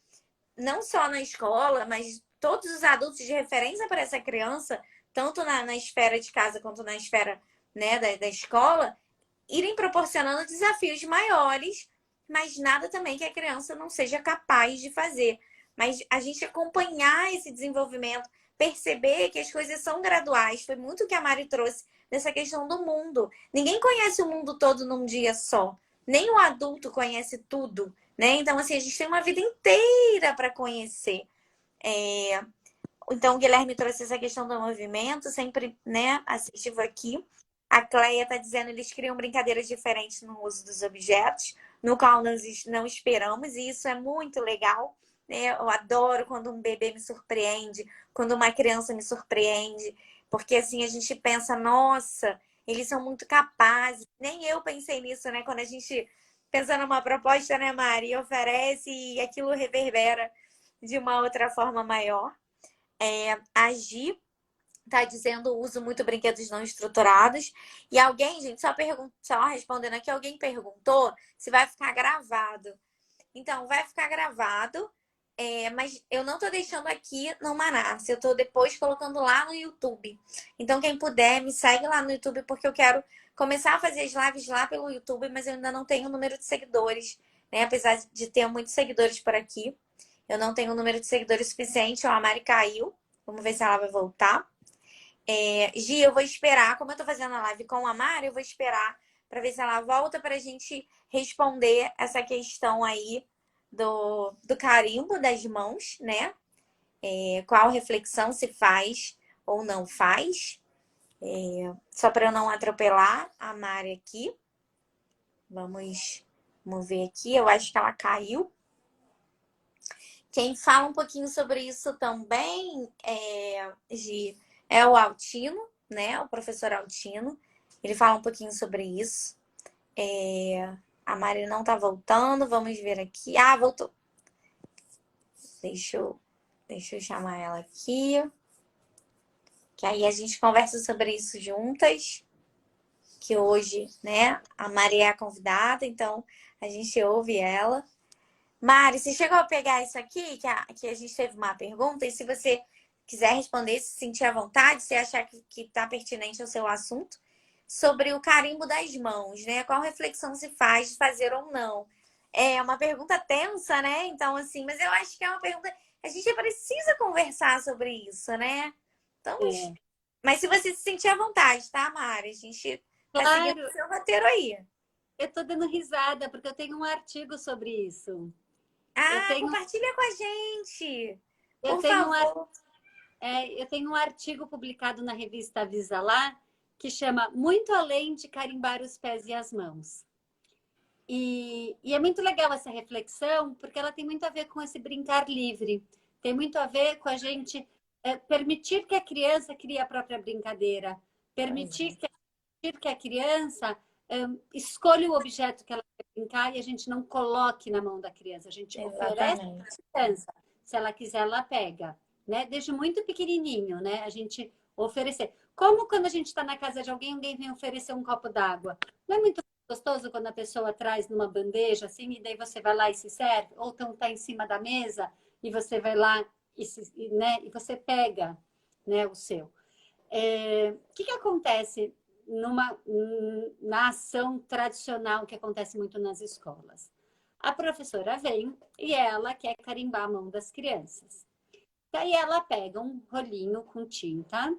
não só na escola, mas todos os adultos de referência para essa criança, tanto na esfera de casa quanto na esfera, né, da escola, irem proporcionando desafios maiores, mas nada também que a criança não seja capaz de fazer. Mas a gente acompanhar esse desenvolvimento, perceber que as coisas são graduais, foi muito o que a Mari trouxe nessa questão do mundo. Ninguém conhece o mundo todo num dia só. Nem o adulto conhece tudo, né? Então, assim, a gente tem uma vida inteira para conhecer. Então, o Guilherme trouxe essa questão do movimento, sempre, né, assistivo aqui. A Cleia está dizendo que eles criam brincadeiras diferentes no uso dos objetos, no qual nós não esperamos, e isso é muito legal. Né? Eu adoro quando um bebê me surpreende, quando uma criança me surpreende, porque assim a gente pensa, nossa, eles são muito capazes. Nem eu pensei nisso, né? Quando a gente pensa numa proposta, né, Mari, e oferece e aquilo reverbera de uma outra forma maior. A Gi tá dizendo uso muito brinquedos não estruturados. E alguém, gente, só respondendo aqui, alguém perguntou se vai ficar gravado. Então, vai ficar gravado, mas eu não tô deixando aqui no Manaus. Eu tô depois colocando lá no YouTube. Então, quem puder, me segue lá no YouTube, porque eu quero começar a fazer as lives lá pelo YouTube, mas eu ainda não tenho o número de seguidores, né? Apesar de ter muitos seguidores por aqui, eu não tenho o número de seguidores suficiente. Ó, a Mari caiu. Vamos ver se ela vai voltar. Gi, eu vou esperar. Como eu tô fazendo a live com a Mari, eu vou esperar para ver se ela volta pra gente responder essa questão aí do carimbo das mãos, né? Qual reflexão se faz ou não faz. Só para eu não atropelar a Mari aqui. Vamos ver aqui. Eu acho que ela caiu. Quem fala um pouquinho sobre isso também, Gi, é o Altino, né? O professor Altino. Ele fala um pouquinho sobre isso. A Mari não tá voltando. Vamos ver aqui. Ah, voltou. Deixa eu chamar ela aqui. Que aí a gente conversa sobre isso juntas. Que hoje, né, a Mari é a convidada, então a gente ouve ela. Mari, você chegou a pegar isso aqui, que a gente teve uma pergunta, e se você quiser responder, se sentir à vontade, se achar que tá pertinente ao seu assunto, sobre o carimbo das mãos, né? Qual reflexão se faz de fazer ou não? É uma pergunta tensa, né? Então, assim, mas eu acho que é uma pergunta. A gente precisa conversar sobre isso, né? Estamos. É, Mas se você se sentir à vontade, tá, Mari? A gente tá seguindo o claro, seu roteiro aí. eu tô dando risada porque eu tenho um artigo sobre isso. Eu Ah, tenho, compartilha com a gente, eu por tenho um, favor. eu tenho um artigo publicado na revista Avisa Lá que chama Muito Além de Carimbar os Pés e as Mãos. E é muito legal essa reflexão, porque ela tem muito a ver com esse brincar livre. Tem muito a ver com a gente permitir que a criança crie a própria brincadeira, Pois é, permitir que a criança escolha o objeto que ela quer brincar e a gente não coloque na mão da criança. A gente oferece exatamente. para a criança. Se ela quiser, ela pega. Né? Desde muito pequenininho, né? A gente oferecer. Como quando a gente está na casa de alguém, alguém vem oferecer um copo d'água. Não é muito gostoso quando a pessoa traz numa bandeja, assim, e daí você vai lá e se serve? Ou então tá em cima da mesa e você vai lá né, e você pega, né, o seu. O que acontece na ação tradicional que acontece muito nas escolas? A professora vem e ela quer carimbar a mão das crianças. Daí ela pega um rolinho com tinta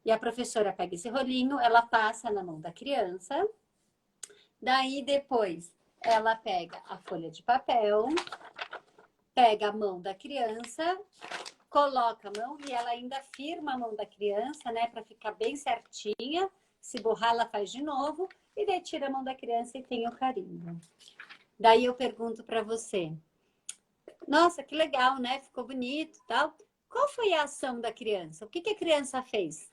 e a professora pega esse rolinho, ela passa na mão da criança. Daí depois ela pega a folha de papel, pega a mão da criança, coloca a mão e ela ainda firma a mão da criança, né, para ficar bem certinha. Se borrar, ela faz de novo e daí tira a mão da criança e tem o carimbo. Daí eu pergunto para você: nossa, que legal, né? Ficou bonito, tal. Qual foi a ação da criança? O que a criança fez?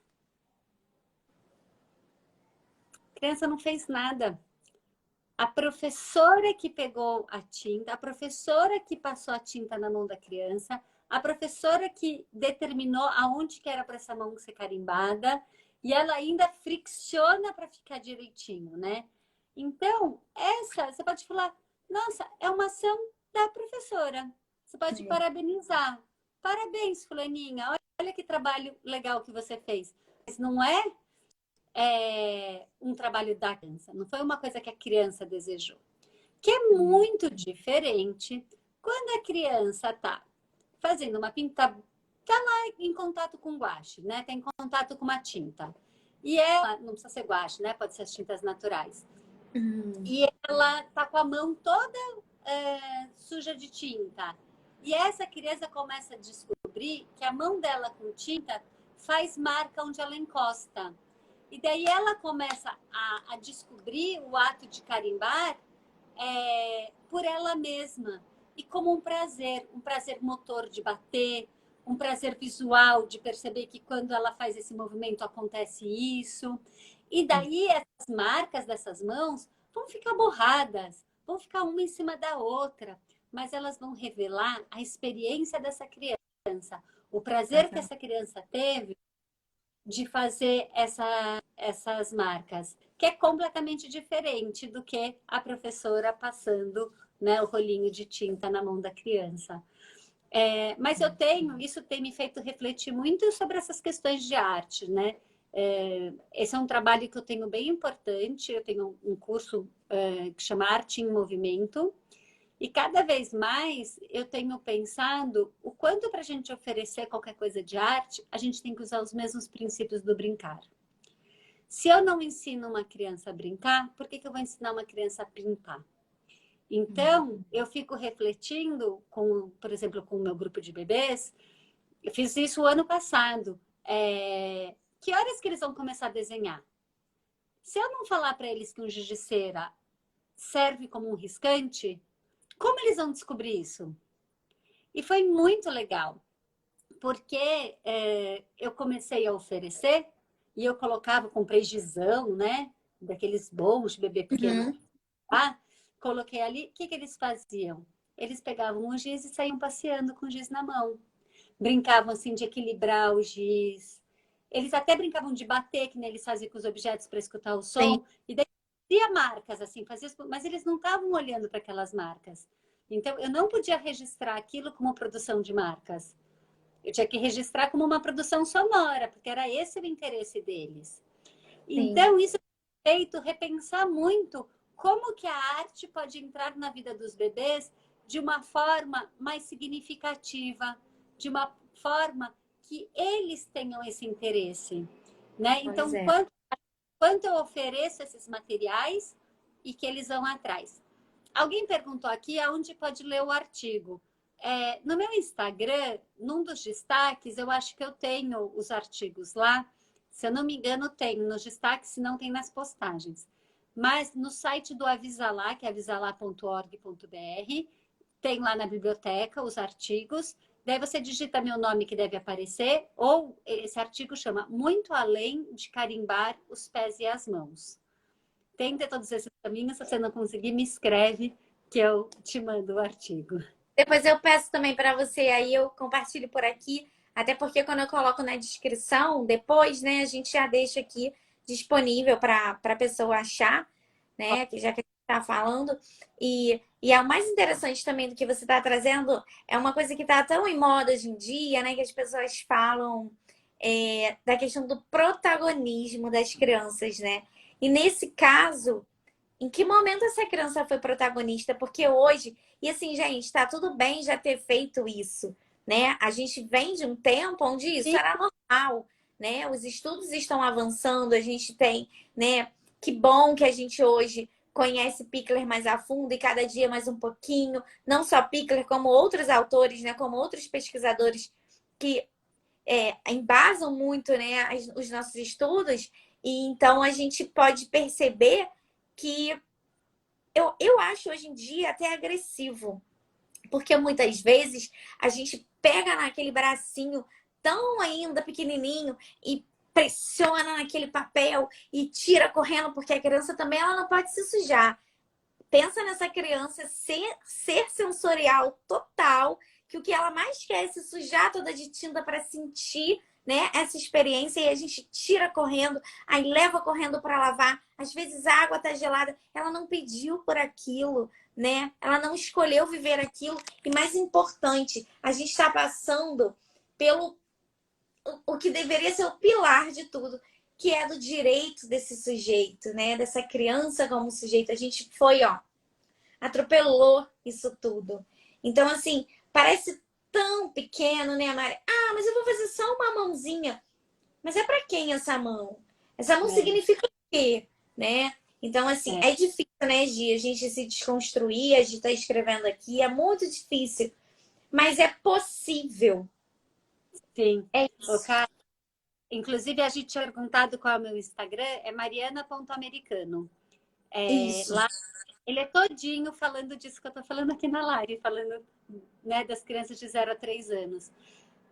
A criança não fez nada. A professora que pegou a tinta, a professora que passou a tinta na mão da criança, a professora que determinou aonde que era para essa mão ser carimbada, e ela ainda fricciona para ficar direitinho, né? Então, essa, você pode falar, nossa, é uma ação da professora. Você pode parabenizar. Parabéns, fulaninha, olha que trabalho legal que você fez. Mas não é um trabalho da criança, não foi uma coisa que a criança desejou. Que é muito diferente quando a criança está fazendo uma pinta, está lá em contato com guache, né? Está em contato com uma tinta. E ela, não precisa ser guache, né? Pode ser as tintas naturais. E ela está com a mão toda suja de tinta. E essa criança começa a descobrir que a mão dela com tinta faz marca onde ela encosta. E daí ela começa a descobrir o ato de carimbar por ela mesma. E como um prazer motor de bater, um prazer visual de perceber que quando ela faz esse movimento acontece isso. E daí essas marcas dessas mãos vão ficar borradas, vão ficar uma em cima da outra, mas elas vão revelar a experiência dessa criança, o prazer que essa criança teve de fazer essas marcas, que é completamente diferente do que a professora passando, né, o rolinho de tinta na mão da criança. Mas isso tem me feito refletir muito sobre essas questões de arte, né? Esse é um trabalho que eu tenho bem importante. Eu tenho um curso que chama Arte em Movimento, e cada vez mais eu tenho pensado o quanto para a gente oferecer qualquer coisa de arte, a gente tem que usar os mesmos princípios do brincar. Se eu não ensino uma criança a brincar, por que eu vou ensinar uma criança a pintar? Então, eu fico refletindo, por exemplo, com o meu grupo de bebês, eu fiz isso o ano passado. Que horas que eles vão começar a desenhar? Se eu não falar para eles que um giz de cera serve como um riscante, como eles vão descobrir isso? E foi muito legal, porque eu comecei a oferecer e eu comprei gizão, né? Daqueles bons de bebê pequeno. Uhum. Coloquei ali, o que eles faziam? Eles pegavam o giz e saíam passeando com o giz na mão. Brincavam assim de equilibrar o giz. Eles até brincavam de bater, que nem eles faziam com os objetos para escutar o Sim, som. E daí fazia marcas assim, mas eles não estavam olhando para aquelas marcas. Então, eu não podia registrar aquilo como produção de marcas. Eu tinha que registrar como uma produção sonora, porque era esse o interesse deles. sim. Então, isso é feito repensar muito como que a arte pode entrar na vida dos bebês de uma forma mais significativa, de uma forma que eles tenham esse interesse, né? Pois Então, é. quanto eu ofereço esses materiais e que eles vão atrás. Alguém perguntou aqui aonde pode ler o artigo. No meu Instagram, num dos destaques, eu acho que eu tenho os artigos lá. Se eu não me engano, tem nos destaques, se não tem nas postagens. Mas no site do Avisalá, que é avisalá.org.br, tem lá na biblioteca os artigos. Daí você digita meu nome que deve aparecer, ou esse artigo chama Muito Além de Carimbar os Pés e as Mãos. Tenta todos esses caminhos, se você não conseguir, me escreve que eu te mando o artigo. Depois eu peço também para você, aí eu compartilho por aqui, até porque quando eu coloco na descrição, depois, né, a gente já deixa aqui disponível para a pessoa achar, né, que já que a gente está falando. E é o mais interessante também do que você está trazendo, é uma coisa que está tão em moda hoje em dia, né, que as pessoas falam da questão do protagonismo das crianças, né? E nesse caso, em que momento essa criança foi protagonista? Porque hoje, e assim, gente, tá tudo bem já ter feito isso, né? A gente vem de um tempo onde isso Sim, era normal, né? Os estudos estão avançando, a gente tem, né? Que bom que a gente hoje conhece Pickler mais a fundo e cada dia mais um pouquinho, não só Pickler, como outros autores, né? Como outros pesquisadores que embasam muito, né? Os nossos estudos, e então a gente pode perceber que eu acho hoje em dia até agressivo, porque muitas vezes a gente pega naquele bracinho tão ainda pequenininho e pressiona naquele papel e tira correndo, porque a criança também ela não pode se sujar. Pensa nessa criança ser sensorial total, que o que ela mais quer é se sujar toda de tinta para sentir, né, essa experiência, e a gente tira correndo, aí leva correndo para lavar. Às vezes a água tá gelada, ela não pediu por aquilo, né? Ela não escolheu viver aquilo. E mais importante, a gente está passando pelo o que deveria ser o pilar de tudo, que é do direito desse sujeito, né? Dessa criança como sujeito. A gente foi, ó, atropelou isso tudo. Então, assim, parece tão pequeno, né, Mari? Ah, mas eu vou fazer só uma mãozinha. Mas é para quem essa mão? Essa mão é, significa o quê, né? Então, assim, é, é difícil, né, Gi, a gente se desconstruir, a gente tá escrevendo aqui, é muito difícil, mas é possível. sim. É O isso. cara, inclusive, a gente tinha perguntado qual é o meu Instagram, é mariana.americano. Isso. Lá, ele é todinho falando disso que eu tô falando aqui na live, falando, né, das crianças de 0 a 3 anos.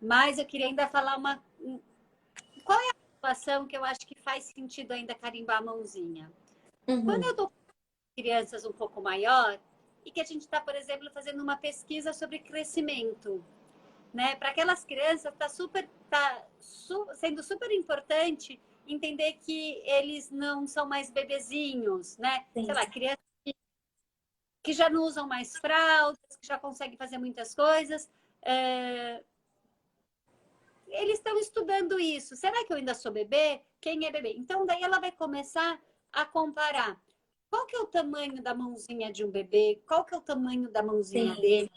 Mas eu queria ainda falar qual é a situação que eu acho que faz sentido ainda carimbar a mãozinha? Quando Uhum. eu tô com crianças um pouco maior e que a gente está, por exemplo, fazendo uma pesquisa sobre crescimento, né? Para aquelas crianças sendo super importante entender que eles não são mais bebezinhos, né? Sim. Sei lá, crianças que já não usam mais fraldas, que já conseguem fazer muitas coisas. Eles estão estudando isso. Será que eu ainda sou bebê? Quem é bebê? Então, daí ela vai começar a comparar. Qual que é o tamanho da mãozinha de um bebê? Qual que é o tamanho da mãozinha Sim. dele?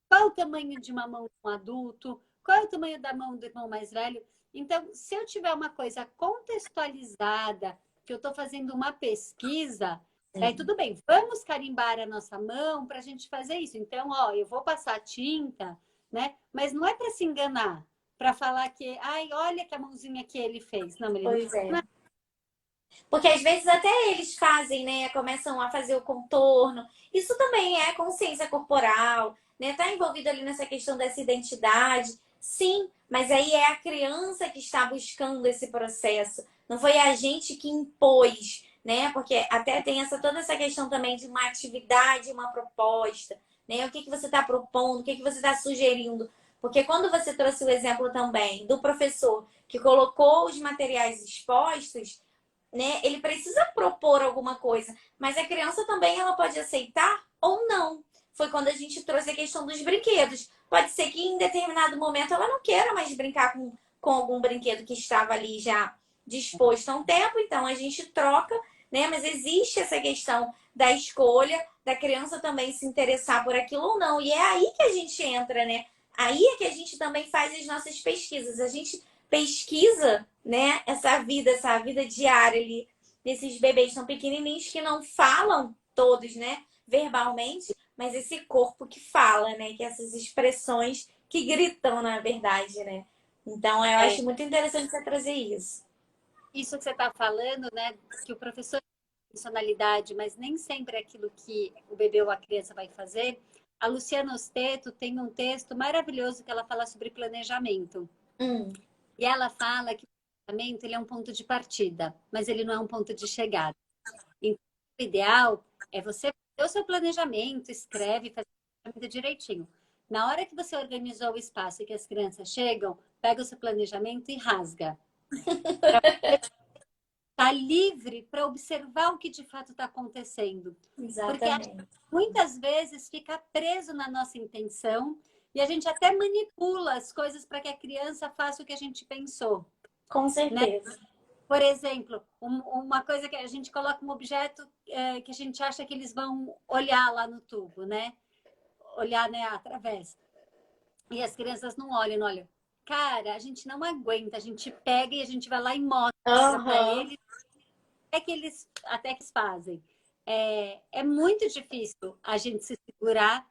Qual é o tamanho de uma mão de um adulto? Qual é o tamanho da mão do irmão mais velho? Então, se eu tiver uma coisa contextualizada, que eu estou fazendo uma pesquisa, daí Sim. tudo bem, vamos carimbar a nossa mão para a gente fazer isso. Então, ó, eu vou passar tinta, né? Mas não é para se enganar, para falar que, ai, olha que a mãozinha que ele fez. Não, ele Pois não é. é. Porque às vezes até eles fazem, né? Começam a fazer o contorno. Isso também é consciência corporal, né? Tá envolvido ali nessa questão dessa identidade. Sim, mas aí é a criança que está buscando esse processo. Não foi a gente que impôs, né? Porque até tem toda essa questão também de uma atividade, uma proposta, né? O que que você está propondo, o que que você está sugerindo. Porque quando você trouxe o exemplo também do professor que colocou os materiais expostos, né? Ele precisa propor alguma coisa, mas a criança também ela pode aceitar ou não. Foi quando a gente trouxe a questão dos brinquedos. Pode ser que em determinado momento ela não queira mais brincar com algum brinquedo que estava ali já disposto há um tempo, então a gente troca, né? Mas existe essa questão da escolha, da criança também se interessar por aquilo ou não. E é aí que a gente entra, né? Aí é que a gente também faz as nossas pesquisas. A gente pesquisa, né, essa vida diária ali desses bebês tão pequenininhos que não falam todos, né, verbalmente, mas esse corpo que fala, né, que essas expressões que gritam, na verdade, né? Então, eu É, acho muito interessante você trazer isso. isso que você está falando, né? Que o professor tem personalidade, mas nem sempre é aquilo que o bebê ou a criança vai fazer. A Luciana Osteto tem um texto maravilhoso que ela fala sobre planejamento. Hum. E ela fala que o planejamento ele é um ponto de partida, mas ele não é um ponto de chegada. Então, o ideal é você fazer o seu planejamento, escreve, faz o planejamento direitinho. Na hora que você organizou o espaço e que as crianças chegam, pega o seu planejamento e rasga. Tá livre para observar o que de fato está acontecendo. Porque Exatamente. muitas vezes fica preso na nossa intenção e a gente até manipula as coisas para que a criança faça o que a gente pensou, Com né? certeza. Por exemplo, uma coisa que a gente coloca um objeto que a gente acha que eles vão olhar lá no tubo, né? Olhar, né, através. E as crianças não olham, não olham. Cara, a gente não aguenta, a gente pega e a gente vai lá e mostra para Aham. eles até que eles fazem. É muito difícil a gente se segurar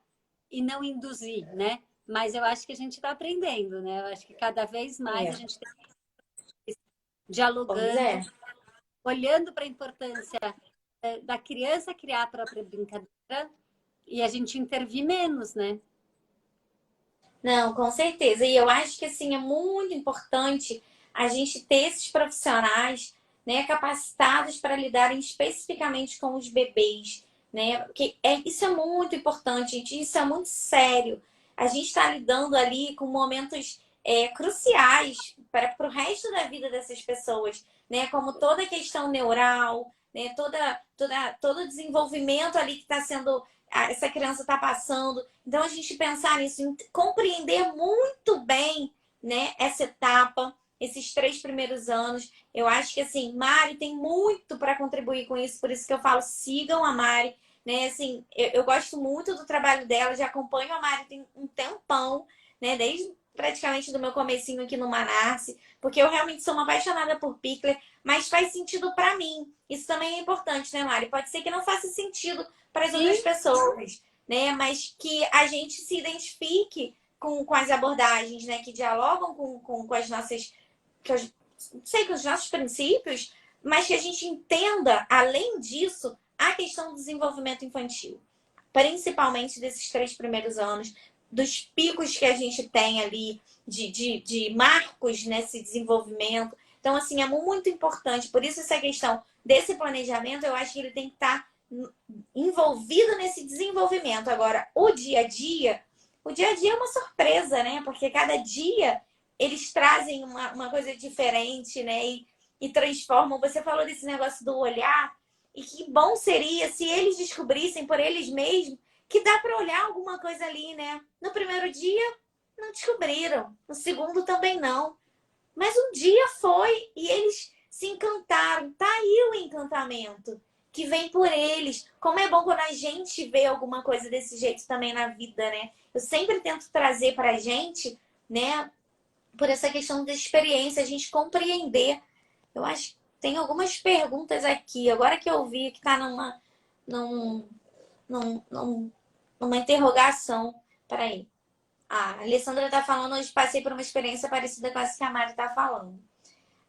e não induzir, né? Mas eu acho que a gente está aprendendo, né? Eu acho que cada vez mais a É. gente tem Pois é. dialogando, olhando para a importância da criança criar a própria brincadeira e a gente intervir menos, né? Não, com certeza. E eu acho que assim é muito importante a gente ter esses profissionais, né, capacitados para lidarem especificamente com os bebês, né? Porque isso é muito importante, gente. Isso é muito sério. A gente está lidando ali com momentos cruciais para o resto da vida dessas pessoas, né? Como toda a questão neural, né? Todo o desenvolvimento ali que está sendo essa criança está passando. Então, a gente pensar nisso, em compreender muito bem, né, essa etapa, esses 3 primeiros anos. Eu acho que, assim, Mari tem muito para contribuir com isso, por isso que eu falo, sigam a Mari. Né, assim, eu gosto muito do trabalho dela, já acompanho a Mari tem um tempão, né, desde praticamente do meu comecinho aqui no Manarse, porque eu realmente sou uma apaixonada por Pickler, mas faz sentido para mim. Isso também é importante, né, Mari? Pode ser que não faça sentido para as outras Sim, pessoas, né? Mas que a gente se identifique com as abordagens, né? Que dialogam com as nossas. Não sei, com os nossos princípios, mas que a gente entenda, além disso, a questão do desenvolvimento infantil. Principalmente desses 3 primeiros anos, dos picos que a gente tem ali, de marcos nesse desenvolvimento. Então, assim, é muito importante. Por isso, essa questão desse planejamento, eu acho que ele tem que estar envolvido nesse desenvolvimento. Agora, o dia a dia é uma surpresa, né? Porque cada dia eles trazem uma coisa diferente, né? E transformam. Você falou desse negócio do olhar, e que bom seria se eles descobrissem por eles mesmos que dá para olhar alguma coisa ali, né? No primeiro dia, não descobriram. No segundo também não. Mas um dia foi e eles se encantaram. Tá aí o encantamento que vem por eles. Como é bom quando a gente vê alguma coisa desse jeito também na vida, né? Eu sempre tento trazer pra gente, né, por essa questão da experiência, a gente compreender. Eu acho que tem algumas perguntas aqui, agora que eu vi que tá num, num, num, numa interrogação. Peraí. A Alessandra tá falando, hoje passei por uma experiência parecida com essa que a Mari tá falando.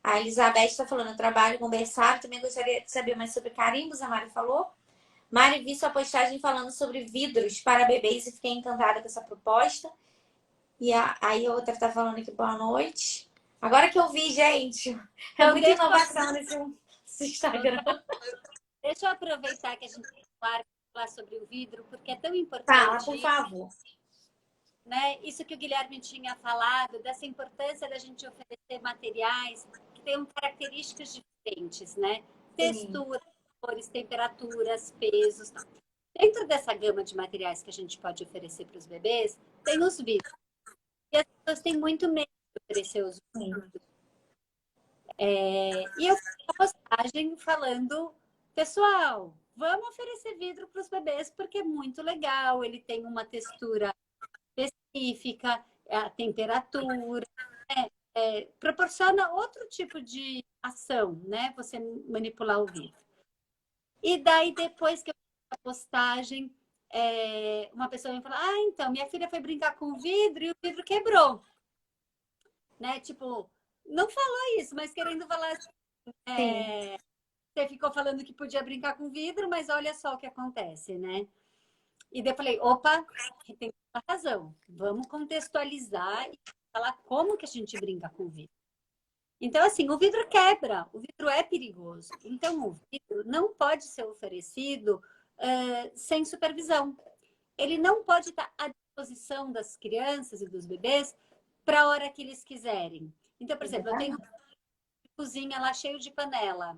A Elizabeth está falando, eu trabalho com berçário, também gostaria de saber mais sobre carimbos, a Mari falou. Mari, vi sua postagem falando sobre vidros para bebês e fiquei encantada com essa proposta. E aí a outra está falando aqui, boa noite. Agora que eu vi, gente, é então muita inovação nesse Instagram. deixa eu aproveitar que a gente vai falar sobre o vidro, porque é tão Fala, por importante, favor. né? Isso que o Guilherme tinha falado, dessa importância da gente oferecer materiais que tenham características diferentes, né? Sim, Texturas, cores, temperaturas, pesos. Dentro dessa gama de materiais que a gente pode oferecer para os bebês, tem os vidros. E as pessoas têm muito medo de oferecer os sim. vidros. E eu fiz uma postagem falando pessoal, vamos oferecer vidro para os bebês porque é muito legal, ele tem uma textura específica, a temperatura, proporciona outro tipo de ação, né? Você manipular o vidro. E daí, depois que eu fiz a postagem, uma pessoa me falou, então, minha filha foi brincar com o vidro e o vidro quebrou. Né? Tipo, não falou isso, mas querendo falar assim, Sim, você ficou falando que podia brincar com vidro, mas olha só o que acontece, né? E daí eu falei, opa, tem razão. Vamos contextualizar e falar como que a gente brinca com vidro. Então, assim, o vidro quebra, o vidro é perigoso. Então, o vidro não pode ser oferecido sem supervisão. Ele não pode estar à disposição das crianças e dos bebês para a hora que eles quiserem. Então, por exemplo, eu tenho exatamente. uma cozinha lá cheio de panela,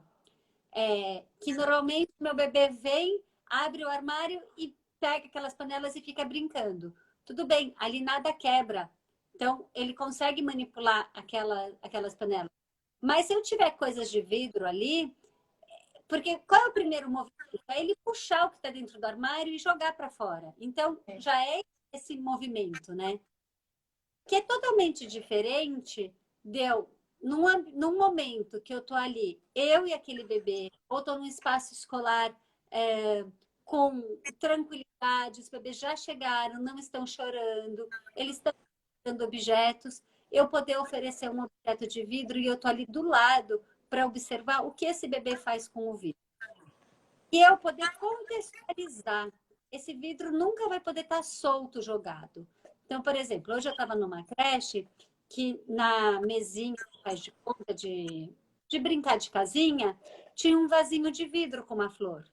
que normalmente meu bebê vem, abre o armário e pega aquelas panelas e fica brincando. Tudo bem, ali nada quebra. Então, ele consegue manipular aquelas panelas. Mas se eu tiver coisas de vidro ali, porque qual é o primeiro movimento? É ele puxar o que está dentro do armário e jogar para fora. Então, já é esse movimento, né? Que é totalmente diferente de eu, num momento que eu tô ali, eu e aquele bebê, ou tô num espaço escolar com tranquilidade, os bebês já chegaram, não estão chorando, eles estão dando objetos, eu poder oferecer um objeto de vidro e eu tô ali do lado para observar o que esse bebê faz com o vidro. E eu poder contextualizar. Esse vidro nunca vai poder estar solto, jogado. Então, por exemplo, hoje eu estava numa creche que na mesinha que faz de conta de brincar de casinha, tinha um vasinho de vidro com uma flor.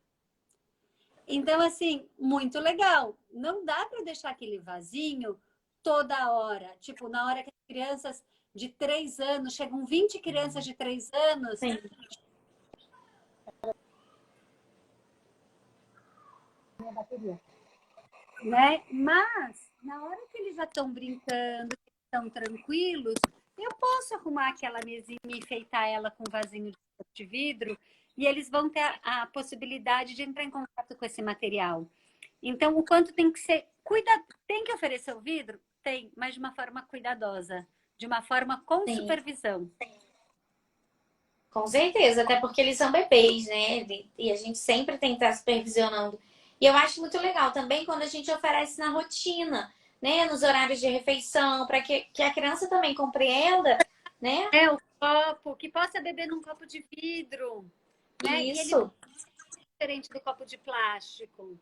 Então, assim, muito legal. Não dá para deixar aquele vasinho toda hora. Tipo, na hora que as crianças de 3 anos, chegam 20 crianças de 3 anos, Sim, né? Mas, na hora que eles já estão brincando, estão tranquilos, eu posso arrumar aquela mesinha e enfeitar ela com um vasinho de vidro e eles vão ter a possibilidade de entrar em contato com esse material. Então, o quanto tem que ser cuidado, tem que oferecer o vidro? Tem, mas de uma forma cuidadosa, de uma forma com sim. supervisão. Com certeza, até porque eles são bebês, né? E a gente sempre tem que estar supervisionando. E eu acho muito legal também quando a gente oferece na rotina, né? Nos horários de refeição, para que a criança também compreenda, né? O copo, que possa beber num copo de vidro, né? E ele não Isso. é diferente do copo de plástico.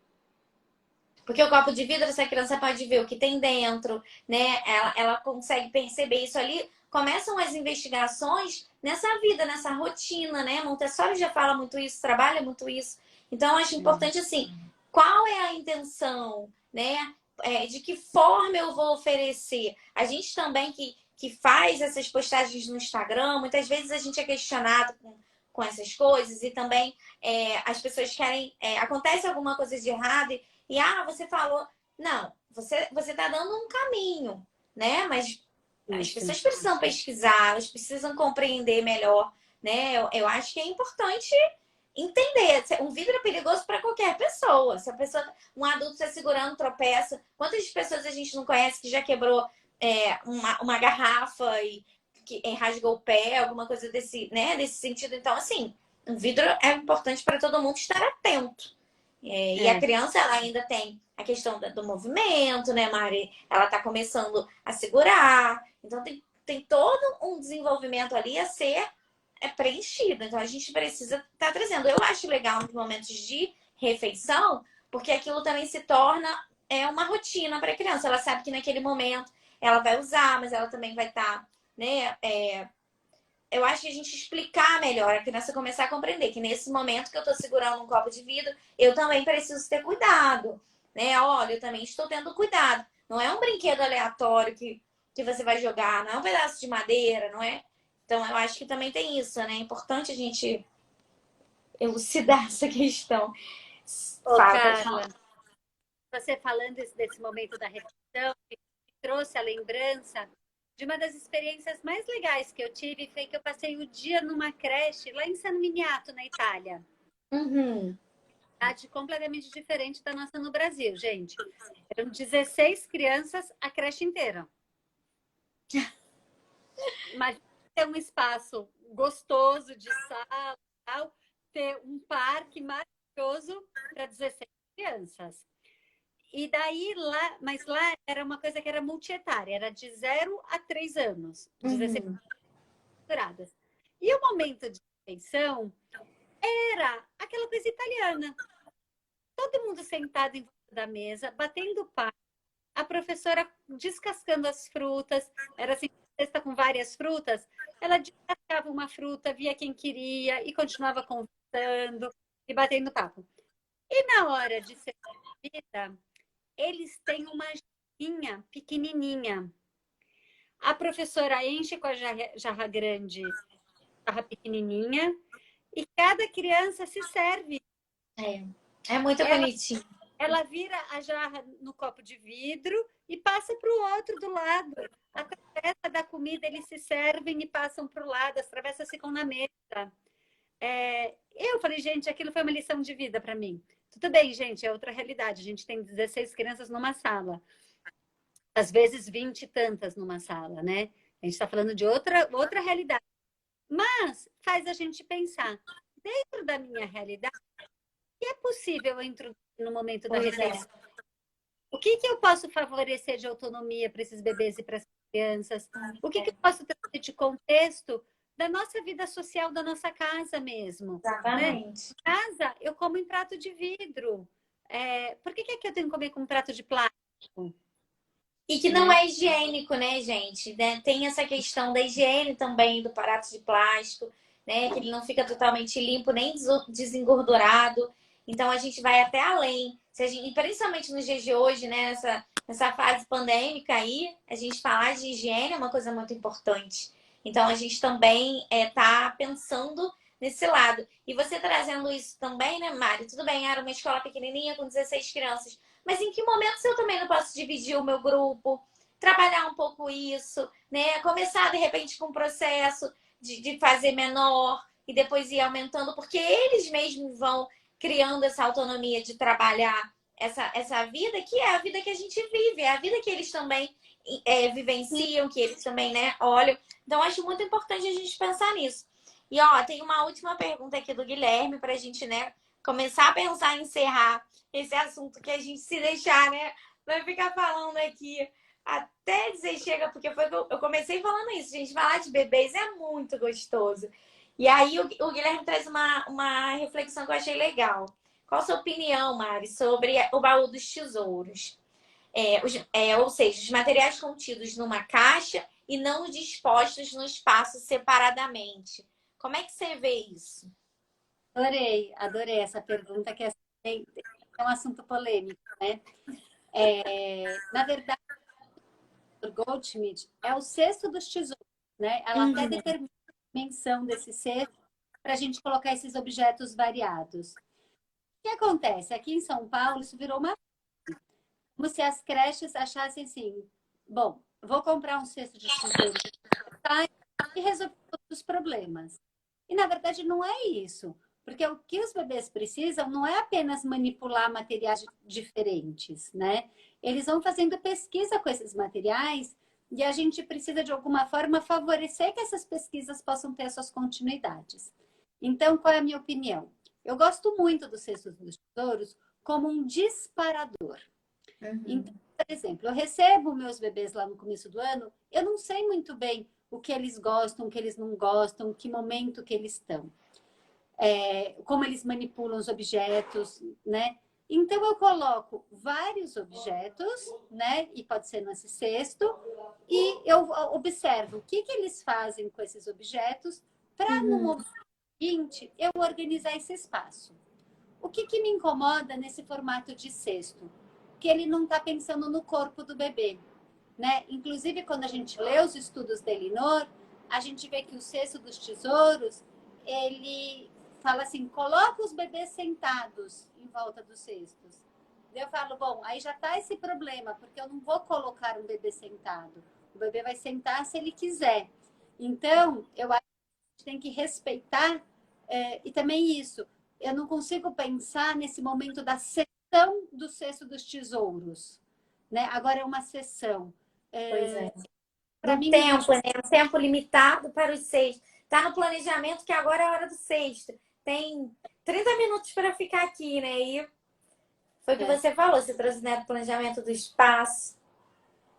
Porque o copo de vidro, essa criança pode ver o que tem dentro, né? Ela consegue perceber isso ali. Começam as investigações nessa vida, nessa rotina, né? Montessori já fala muito isso, trabalha muito isso. Então, eu acho importante, assim, qual é a intenção, né? De que forma eu vou oferecer? A gente também que faz essas postagens no Instagram, muitas vezes a gente é questionado com essas coisas e também as pessoas querem. Acontece alguma coisa de errado e você falou. Não, você tá dando um caminho, né? Mas as Isso. pessoas precisam pesquisar, elas precisam compreender melhor, né? Eu acho que é importante entender. Um vidro é perigoso para qualquer pessoa. Se a pessoa, um adulto está segurando, tropeça. Quantas pessoas a gente não conhece que já quebrou uma garrafa e que rasgou o pé, alguma coisa desse, né? Desse sentido. Então, assim, um vidro é importante para todo mundo estar atento. E a É, criança, ela ainda tem a questão do movimento, né, Mari? Ela está começando a segurar. Então, tem todo um desenvolvimento ali a ser preenchido. Então, a gente precisa estar trazendo. Eu acho legal nos momentos de refeição, porque aquilo também se torna uma rotina para a criança. Ela sabe que naquele momento ela vai usar, mas ela também vai estar, né, eu acho que a gente explicar melhor, a criança começar a compreender que nesse momento que eu estou segurando um copo de vidro, eu também preciso ter cuidado, né? Olha, eu também estou tendo cuidado. Não é um brinquedo aleatório que você vai jogar, não é um pedaço de madeira, não é? Então, eu acho que também tem isso, né? É importante a gente elucidar essa questão. ô Fala, pode Carla, falar. você falando desse momento da refeição, me trouxe a lembrança de uma das experiências mais legais que eu tive, foi que eu passei o dia numa creche lá em San Miniato, na Itália. Uhum. Idade completamente diferente da nossa no Brasil, gente. Eram 16 crianças a creche inteira. Imagina ter um espaço gostoso de sala, tal, ter um parque maravilhoso para 16 crianças. E daí lá, mas lá era uma coisa que era multietária, era de 0 a 3 anos, 16 Uhum. duradas. E o momento de refeição era aquela coisa italiana. Todo mundo sentado em volta da mesa, batendo papo, a professora descascando as frutas, era assim, cesta com várias frutas, ela descascava uma fruta, via quem queria e continuava conversando e batendo papo. E na hora de servida, eles têm uma jarrinha pequenininha. A professora enche com a jarra grande, jarra pequenininha, e cada criança se serve. É. É muito Ela, bonitinho. ela vira a jarra no copo de vidro e passa para o outro do lado. A travessa da comida, eles se servem e passam para o lado, as travessas ficam na mesa. Eu falei, gente, aquilo foi uma lição de vida para mim. Tudo bem, gente, é outra realidade. A gente tem 16 crianças numa sala. Às vezes 20 e tantas numa sala, né? A gente está falando de outra realidade. Mas faz a gente pensar, dentro da minha realidade, é possível eu introduzir no momento da Pois é. refeição? O que que eu posso favorecer de autonomia para esses bebês e para as crianças? O que que eu posso trazer de contexto da nossa vida social, da nossa casa mesmo? Né? Exatamente. Casa, eu como em prato de vidro. Por que que aqui eu tenho que comer com um prato de plástico? E que não Né? é higiênico, né, gente? Né? Tem essa questão da higiene também do aparato de plástico, né? Que ele não fica totalmente limpo nem desengordurado. Então a gente vai até além. Se a gente, e principalmente nos dias de hoje, né? Nessa fase pandêmica aí, a gente falar de higiene é uma coisa muito importante. Então a gente também tá pensando nesse lado. E você trazendo isso também, né, Mari? Tudo bem, era uma escola pequenininha com 16 crianças. Mas em que momentos eu também não posso dividir o meu grupo, trabalhar um pouco isso, né? Começar de repente com um processo de fazer menor e depois ir aumentando, porque eles mesmos vão criando essa autonomia de trabalhar essa vida que é a vida que a gente vive, é a vida que eles também vivenciam, que eles também, né, olham. Então, acho muito importante a gente pensar nisso. E, ó, tem uma última pergunta aqui do Guilherme para a gente, né, começar a pensar em encerrar esse assunto que a gente se deixar, né? Vai ficar falando aqui até dizer chega, porque foi que eu comecei falando isso, gente. Falar de bebês é muito gostoso. E aí o Guilherme traz uma reflexão que eu achei legal. Qual a sua opinião, Mari, sobre o baú dos tesouros? Ou seja, os materiais contidos numa caixa e não dispostos no espaço separadamente. Como é que você vê isso? Adorei essa pergunta, que é um assunto polêmico, né? Na verdade, o Goldschmidt é o cesto dos tesouros, né? Ela até Uhum. determina a dimensão desse cesto para a gente colocar esses objetos variados. O que acontece? Aqui em São Paulo, isso virou como se as creches achassem assim: bom, vou comprar um cesto de tesouro e resolver todos os problemas. E na verdade não é isso. Porque o que os bebês precisam não é apenas manipular materiais diferentes, né? Eles vão fazendo pesquisa com esses materiais e a gente precisa, de alguma forma, favorecer que essas pesquisas possam ter suas continuidades. Então, qual é a minha opinião? Eu gosto muito do cesto dos tesouros como um disparador. Então, Uhum. por exemplo, eu recebo meus bebês lá no começo do ano, eu não sei muito bem o que eles gostam, o que eles não gostam, que momento que eles estão, como eles manipulam os objetos, né? Então eu coloco vários objetos, né? E pode ser nesse cesto, e eu observo o que que eles fazem com esses objetos para no Uhum. momento seguinte eu organizar esse espaço. O que que me incomoda nesse formato de cesto? Que ele não está pensando no corpo do bebê, né? Inclusive, quando a gente lê os estudos da Elinor, a gente vê que o cesto dos tesouros, ele fala assim, coloca os bebês sentados em volta dos cestos. Eu falo, bom, aí já está esse problema, porque eu não vou colocar um bebê sentado. O bebê vai sentar se ele quiser. Então, eu acho que a gente tem que respeitar, e também isso. eu não consigo pensar nesse momento da sessão do cesto dos tesouros, né? Agora é uma sessão. Pois é. Para Do mim, tempo, né? Um tempo limitado para os sextos. Tá no planejamento que agora é a hora do sexto. Tem 30 minutos para ficar aqui, né? E foi o que é, você falou, você trouxe, né, do planejamento do espaço.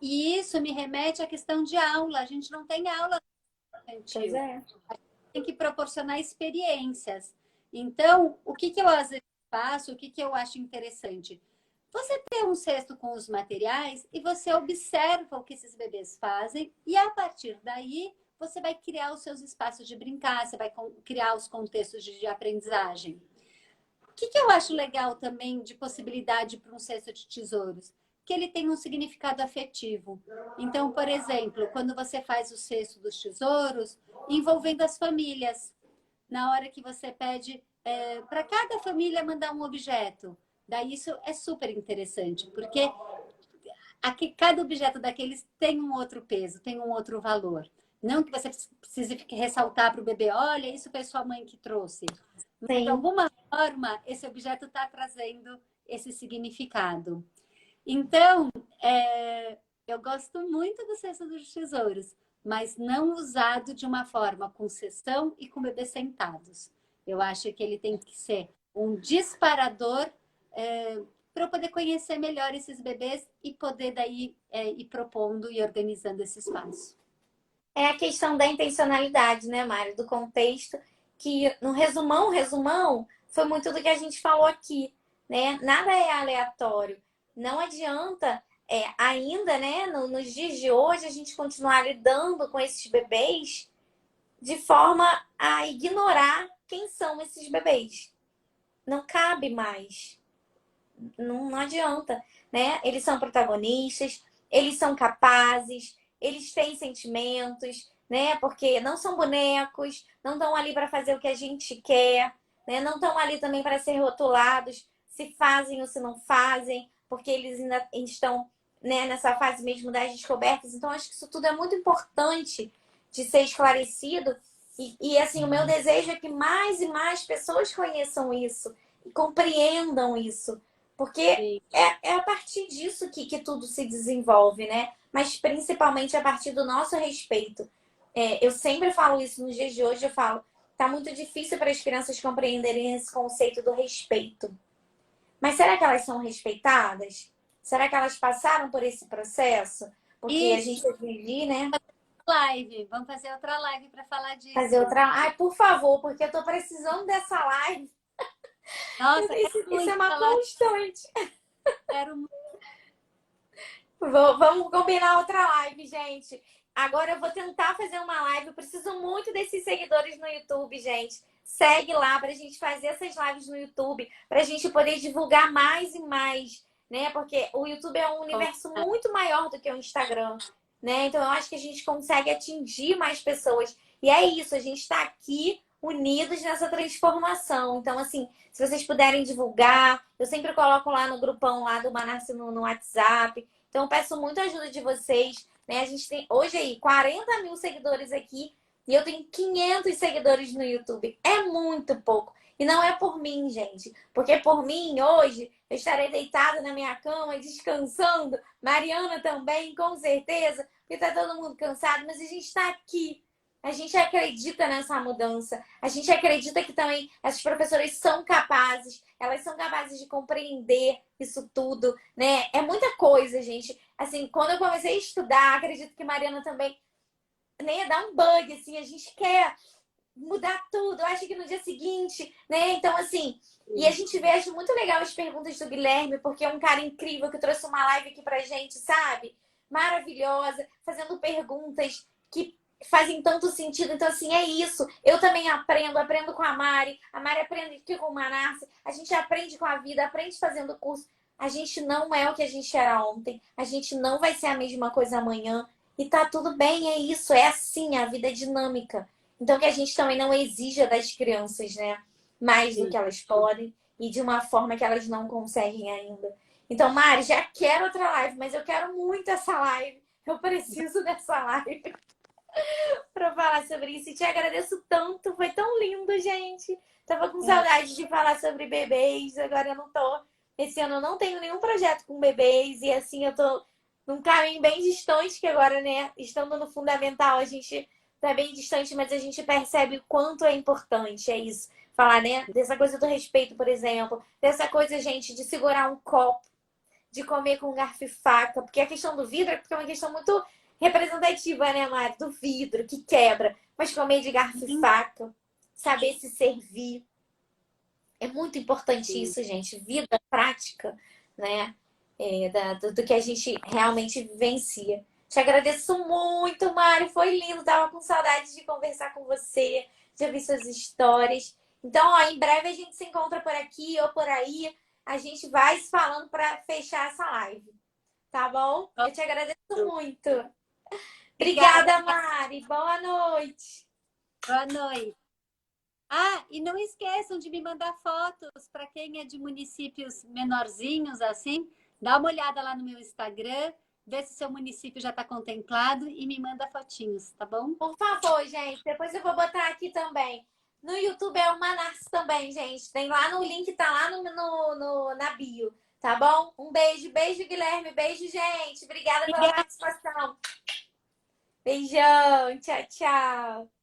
e isso me remete à questão de aula. A gente não tem aula Pois infantil, é. tem que proporcionar experiências. Então, o que eu às vezes faço, o que eu acho interessante? Você ter um cesto com os materiais e você observa o que esses bebês fazem, e a partir daí você vai criar os seus espaços de brincar, você vai criar os contextos de aprendizagem. O que eu acho legal também de possibilidade para um cesto de tesouros? Que ele tem um significado afetivo. Então, por exemplo, quando você faz o cesto dos tesouros, envolvendo as famílias, na hora que você pede para cada família mandar um objeto. Daí isso é super interessante, porque aqui, cada objeto daqueles tem um outro peso, tem um outro valor. Não que você precise ressaltar para o bebê, olha, isso foi sua mãe que trouxe. Mas, de Sim. alguma forma, esse objeto está trazendo esse significado. Então, eu gosto muito do cesto dos tesouros, mas não usado de uma forma com sessão e com bebês sentados. Eu acho que ele tem que ser um disparador para eu poder conhecer melhor esses bebês e poder daí ir propondo e organizando esse espaço. É a questão da intencionalidade, né, Mário? Do contexto, que no resumão, foi muito do que a gente falou aqui, né? Nada é aleatório. Não adianta ainda, né, nos dias de hoje, a gente continuar lidando com esses bebês de forma a ignorar quem são esses bebês. Não cabe mais. Não adianta, né? Eles são protagonistas, eles são capazes, eles têm sentimentos, né? Porque não são bonecos, não estão ali para fazer o que a gente quer, né? Não estão ali também para ser rotulados, se fazem ou se não fazem, porque eles ainda estão, né, nessa fase mesmo das descobertas. Então, acho que isso tudo é muito importante de ser esclarecido. E assim, o meu desejo é que mais e mais pessoas conheçam isso e compreendam isso. Porque Sim. é a partir disso que tudo se desenvolve, né? Mas principalmente a partir do nosso respeito. Eu sempre falo isso nos dias de hoje, eu falo, tá muito difícil para as crianças compreenderem esse conceito do respeito. Mas será que elas são respeitadas? Será que elas passaram por esse processo? Porque a Isso, gente vive, né? live. Vamos fazer outra live para falar Fazer disso. outra. Ai, por favor, porque eu tô precisando dessa live. Nossa, quero Isso é muito uma falar, constante. quero muito. Vamos combinar outra live, gente. Agora eu vou tentar fazer uma live. Eu preciso muito desses seguidores no YouTube, gente. Segue lá pra gente fazer essas lives no YouTube, pra gente poder divulgar mais e mais, né? Porque o YouTube é um universo muito maior do que o Instagram, né? Então eu acho que a gente consegue atingir mais pessoas. E é isso, a gente está aqui unidos nessa transformação. Então, assim, se vocês puderem divulgar, eu sempre coloco lá no grupão lá do Manassi no WhatsApp. Então, eu peço muito a ajuda de vocês, né? A gente tem hoje aí 40 mil seguidores aqui e eu tenho 500 seguidores no YouTube. É muito pouco. E não é por mim, gente. Porque por mim, hoje, eu estarei deitada na minha cama, descansando. Mariana também, com certeza. Porque tá todo mundo cansado. Mas a gente está aqui. A gente acredita nessa mudança. A gente acredita que também essas professoras são capazes. Elas são capazes de compreender isso tudo, né? É muita coisa, gente. Assim, quando eu comecei a estudar, acredito que Mariana também, né, dá um bug, assim, a gente quer mudar tudo. Eu acho que no dia seguinte, né? Então, assim, e a gente vê, acho muito legal as perguntas do Guilherme, porque é um cara incrível que trouxe uma live aqui pra gente, sabe? Maravilhosa, fazendo perguntas que fazem tanto sentido. Então, assim, é isso. Eu também aprendo com a Mari aprende aqui com o Manassi, a gente aprende com a vida, aprende fazendo curso. A gente não é o que a gente era ontem, a gente não vai ser a mesma coisa amanhã. E tá tudo bem, é isso, é assim, a vida é dinâmica. Então, que a gente também não exija das crianças, né? Mais do Sim. que elas podem e de uma forma que elas não conseguem ainda. Então, Mari, já quero outra live, mas eu quero muito essa live. Eu preciso dessa live. para falar sobre isso. E te agradeço tanto, foi tão lindo, gente. Tava com saudade de falar sobre bebês, agora eu não tô. Esse ano eu não tenho nenhum projeto com bebês, e assim eu tô num caminho bem distante, que agora, né, estando no fundamental, a gente tá bem distante, mas a gente percebe o quanto é importante, é isso. Falar, né, dessa coisa do respeito, por exemplo, dessa coisa, gente, de segurar um copo, de comer com garfo e faca, porque a questão do vidro é porque é uma questão muito representativa, né, Mari? Do vidro, que quebra. Mas comer de garfo e Sim, faca, saber se servir. É muito importante sim. isso, gente. Vida prática, né? Do que a gente realmente vivencia. Te agradeço muito, Mari. Foi lindo. Tava com saudade de conversar com você, de ouvir suas histórias. Então, ó, em breve a gente se encontra por aqui ou por aí. A gente vai se falando para fechar essa live. Tá bom? Eu te agradeço muito. Obrigada. Obrigada, Mari. Boa noite. Boa noite. Ah, e não esqueçam de me mandar fotos para quem é de municípios menorzinhos assim. Dá uma olhada lá no meu Instagram, vê se seu município já está contemplado e me manda fotinhos, tá bom? Por favor, gente. Depois eu vou botar aqui também. No YouTube é o Manars também, gente. Tem lá no link, tá lá na bio. Tá bom? Um beijo, beijo, Guilherme. Beijo, gente. Obrigada pela Obrigada. participação. Beijão. Tchau, tchau.